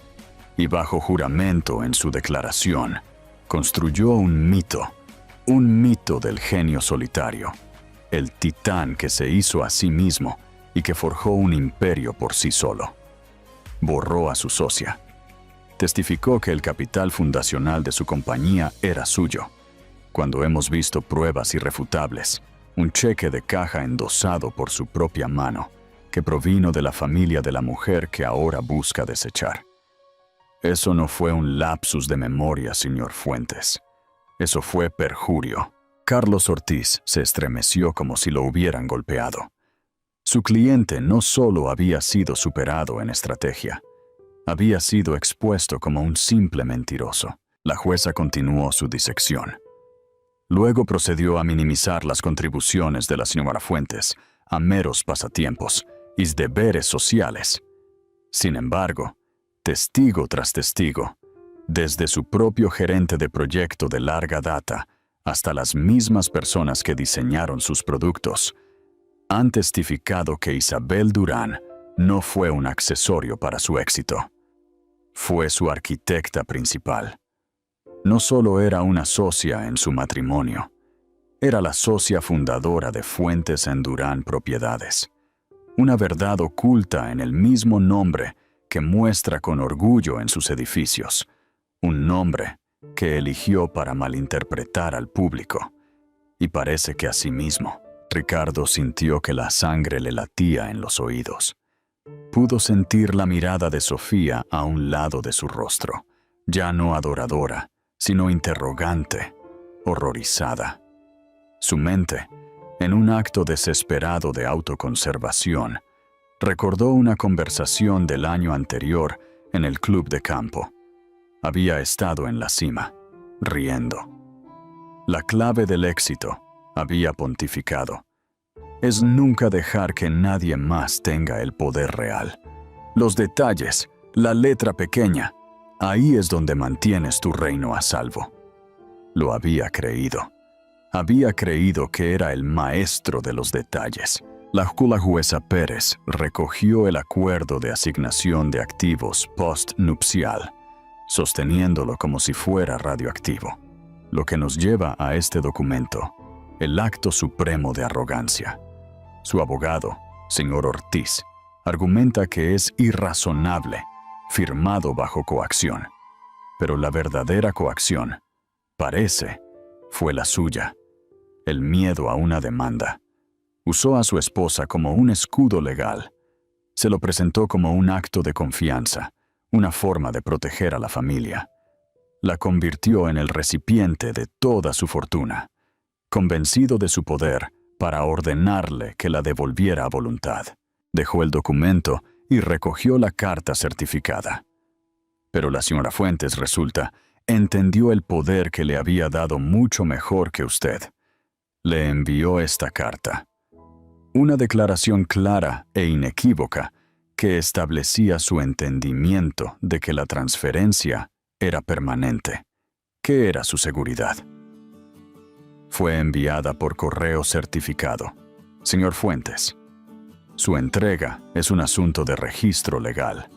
«y bajo juramento en su declaración, construyó un mito del genio solitario, el titán que se hizo a sí mismo y que forjó un imperio por sí solo. Borró a su socia. Testificó que el capital fundacional de su compañía era suyo. cuando hemos visto pruebas irrefutables, un cheque de caja endosado por su propia mano, que provino de la familia de la mujer que ahora busca desechar. Eso no fue un lapsus de memoria, señor Fuentes. Eso fue perjurio. Carlos Ortiz se estremeció como si lo hubieran golpeado. Su cliente no solo había sido superado en estrategia, había sido expuesto como un simple mentiroso. La jueza continuó su disección. Luego procedió a minimizar las contribuciones de la señora Fuentes a meros pasatiempos y deberes sociales. Sin embargo, testigo tras testigo, desde su propio gerente de proyecto de larga data hasta las mismas personas que diseñaron sus productos, han testificado que Isabel Durán no fue un accesorio para su éxito. Fue su arquitecta principal. No solo era una socia en su matrimonio, era la socia fundadora de Fuentes en Durán Propiedades. Una verdad oculta en el mismo nombre que muestra con orgullo en sus edificios. Un nombre que eligió para malinterpretar al público. Y parece que asimismo, Ricardo sintió que la sangre le latía en los oídos. Pudo sentir la mirada de Sofía a un lado de su rostro, ya no adoradora, sino interrogante, horrorizada. Su mente, en un acto desesperado de autoconservación, recordó una conversación del año anterior en el club de campo. Había estado en la cima, riendo. La clave del éxito, había pontificado, es nunca dejar que nadie más tenga el poder real. Los detalles, la letra pequeña, ahí es donde mantienes tu reino a salvo. Lo había creído. Había creído que era el maestro de los detalles. La jueza Pérez recogió el acuerdo de asignación de activos postnupcial, sosteniéndolo como si fuera radioactivo, lo que nos lleva a este documento, el acto supremo de arrogancia. Su abogado, señor Ortiz, argumenta que es irrazonable, firmado bajo coacción, pero la verdadera coacción, parece, fue la suya, el miedo a una demanda. Usó a su esposa como un escudo legal. Se lo presentó como un acto de confianza, una forma de proteger a la familia. La convirtió en el recipiente de toda su fortuna, convencido de su poder para ordenarle que la devolviera a voluntad. Dejó el documento y recogió la carta certificada. Pero la señora Fuentes, resulta, entendió el poder que le había dado mucho mejor que usted. Le envió esta carta. Una declaración clara e inequívoca que establecía su entendimiento de que la transferencia era permanente, que era su seguridad. Fue enviada por correo certificado. Señor Fuentes, su entrega es un asunto de registro legal.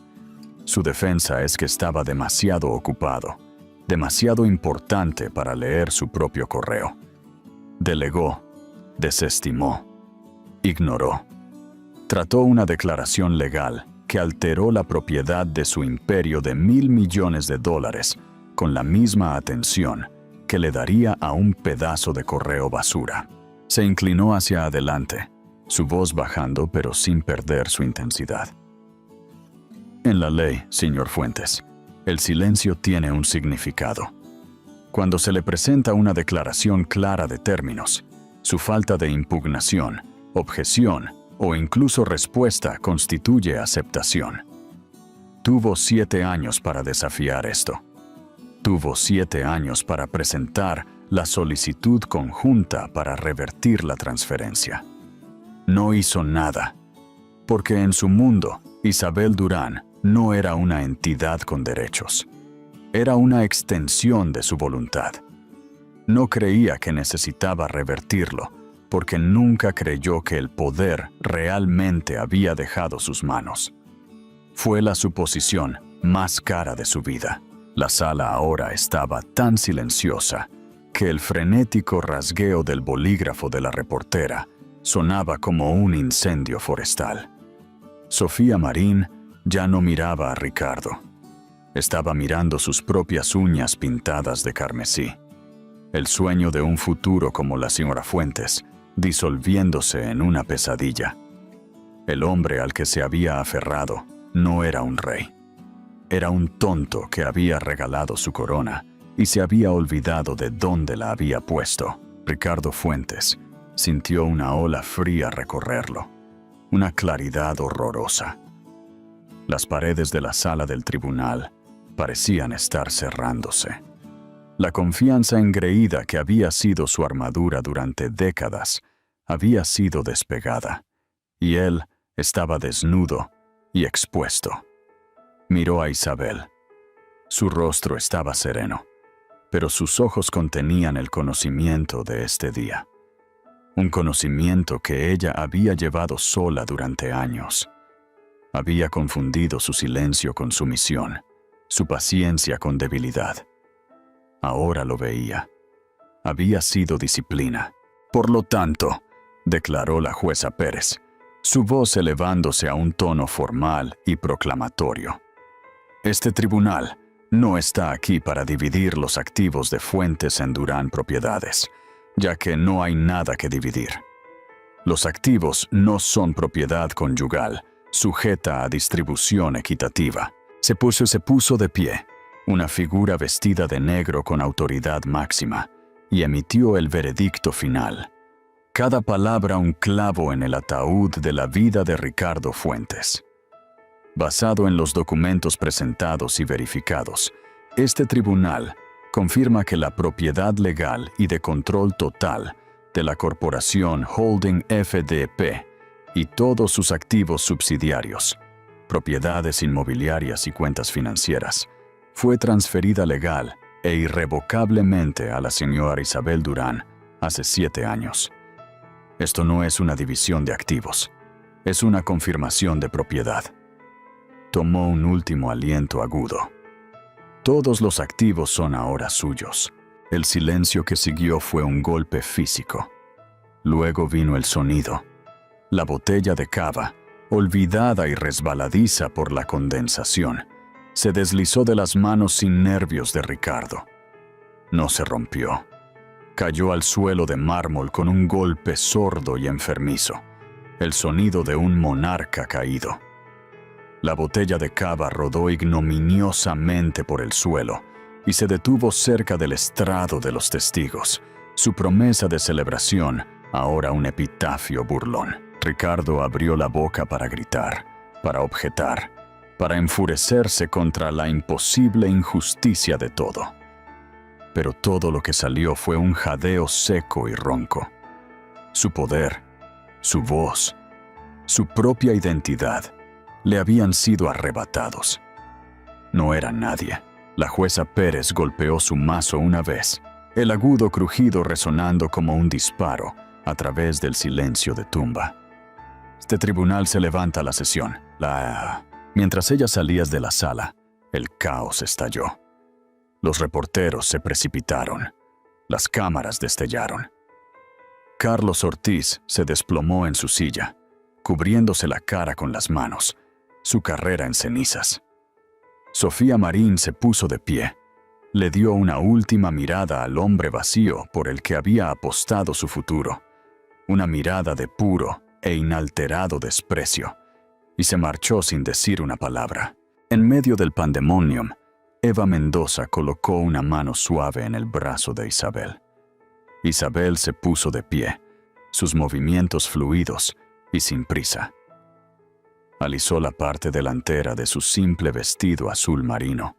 Su defensa es que estaba demasiado ocupado, demasiado importante para leer su propio correo. Delegó, desestimó, ignoró. Trató una declaración legal que alteró la propiedad de su imperio de $1.000 millones con la misma atención que le daría a un pedazo de correo basura. Se inclinó hacia adelante, su voz bajando pero sin perder su intensidad. En la ley, señor Fuentes, el silencio tiene un significado. Cuando se le presenta una declaración clara de términos, su falta de impugnación, objeción o incluso respuesta constituye aceptación. Tuvo 7 años para desafiar esto. Tuvo 7 años para presentar la solicitud conjunta para revertir la transferencia. No hizo nada, porque en su mundo, Isabel Durán no era una entidad con derechos. Era una extensión de su voluntad. No creía que necesitaba revertirlo, porque nunca creyó que el poder realmente había dejado sus manos. Fue la suposición más cara de su vida. La sala ahora estaba tan silenciosa que el frenético rasgueo del bolígrafo de la reportera sonaba como un incendio forestal. Sofía Marín ya no miraba a Ricardo. Estaba mirando sus propias uñas pintadas de carmesí. El sueño de un futuro como la señora Fuentes, disolviéndose en una pesadilla. El hombre al que se había aferrado no era un rey. Era un tonto que había regalado su corona y se había olvidado de dónde la había puesto. Ricardo Fuentes sintió una ola fría recorrerlo, una claridad horrorosa. Las paredes de la sala del tribunal parecían estar cerrándose. La confianza engreída que había sido su armadura durante décadas había sido despegada, y él estaba desnudo y expuesto. Miró a Isabel. Su rostro estaba sereno, pero sus ojos contenían el conocimiento de este día. Un conocimiento que ella había llevado sola durante años. Había confundido su silencio con sumisión, su paciencia con debilidad. Ahora lo veía. Había sido disciplina. Por lo tanto, declaró la jueza Pérez, su voz elevándose a un tono formal y proclamatorio. Este tribunal no está aquí para dividir los activos de Fuentes en Durán Propiedades, ya que no hay nada que dividir. Los activos no son propiedad conyugal, sujeta a distribución equitativa. Se puso de pie, una figura vestida de negro con autoridad máxima, y emitió el veredicto final. Cada palabra un clavo en el ataúd de la vida de Ricardo Fuentes. Basado en los documentos presentados y verificados, este tribunal confirma que la propiedad legal y de control total de la Corporación Holding FDP y todos sus activos subsidiarios, propiedades inmobiliarias y cuentas financieras, fue transferida legal e irrevocablemente a la señora Isabel Durán hace 7 años. Esto no es una división de activos, es una confirmación de propiedad. Tomó un último aliento agudo. Todos los activos son ahora suyos. El silencio que siguió fue un golpe físico. Luego vino el sonido. La botella de cava, olvidada y resbaladiza por la condensación, se deslizó de las manos sin nervios de Ricardo. No se rompió. Cayó al suelo de mármol con un golpe sordo y enfermizo, el sonido de un monarca caído. La botella de cava rodó ignominiosamente por el suelo y se detuvo cerca del estrado de los testigos, su promesa de celebración, ahora un epitafio burlón. Ricardo abrió la boca para gritar, para objetar, para enfurecerse contra la imposible injusticia de todo. Pero todo lo que salió fue un jadeo seco y ronco. Su poder, su voz, su propia identidad le habían sido arrebatados. No era nadie. La jueza Pérez golpeó su mazo una vez, el agudo crujido resonando como un disparo a través del silencio de tumba. Este tribunal se levanta a la sesión. Mientras ella salía de la sala, el caos estalló. Los reporteros se precipitaron. Las cámaras destellaron. Carlos Ortiz se desplomó en su silla, cubriéndose la cara con las manos, su carrera en cenizas. Sofía Marín se puso de pie. Le dio una última mirada al hombre vacío por el que había apostado su futuro. Una mirada de puro e inalterado desprecio, y se marchó sin decir una palabra. En medio del pandemonium, Eva Mendoza colocó una mano suave en el brazo de Isabel. Isabel se puso de pie, sus movimientos fluidos y sin prisa. Alisó la parte delantera de su simple vestido azul marino,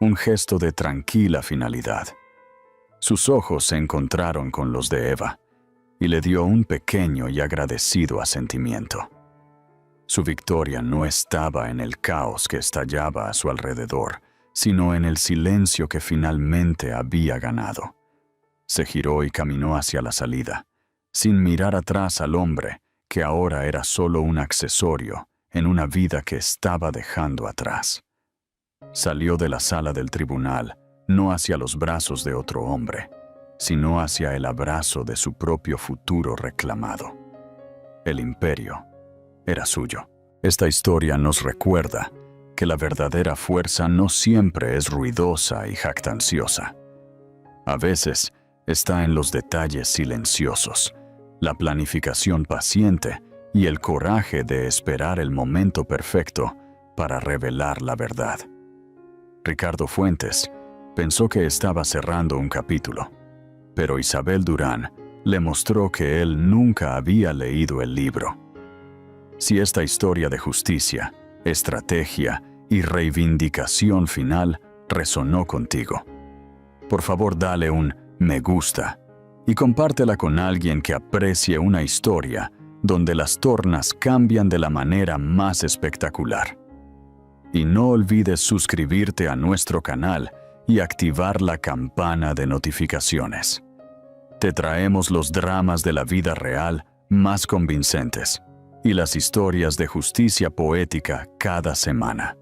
un gesto de tranquila finalidad. Sus ojos se encontraron con los de Eva y le dio un pequeño y agradecido asentimiento. Su victoria no estaba en el caos que estallaba a su alrededor, sino en el silencio que finalmente había ganado. Se giró y caminó hacia la salida, sin mirar atrás al hombre que ahora era solo un accesorio en una vida que estaba dejando atrás. Salió de la sala del tribunal, no hacia los brazos de otro hombre, sino hacia el abrazo de su propio futuro reclamado. El imperio era suyo. Esta historia nos recuerda que la verdadera fuerza no siempre es ruidosa y jactanciosa. A veces está en los detalles silenciosos, la planificación paciente y el coraje de esperar el momento perfecto para revelar la verdad. Ricardo Fuentes pensó que estaba cerrando un capítulo, pero Isabel Durán le mostró que él nunca había leído el libro. Si esta historia de justicia, estrategia y reivindicación final resonó contigo, por favor dale un me gusta y compártela con alguien que aprecie una historia donde las tornas cambian de la manera más espectacular. Y no olvides suscribirte a nuestro canal y activar la campana de notificaciones. Te traemos los dramas de la vida real más convincentes y las historias de justicia poética cada semana.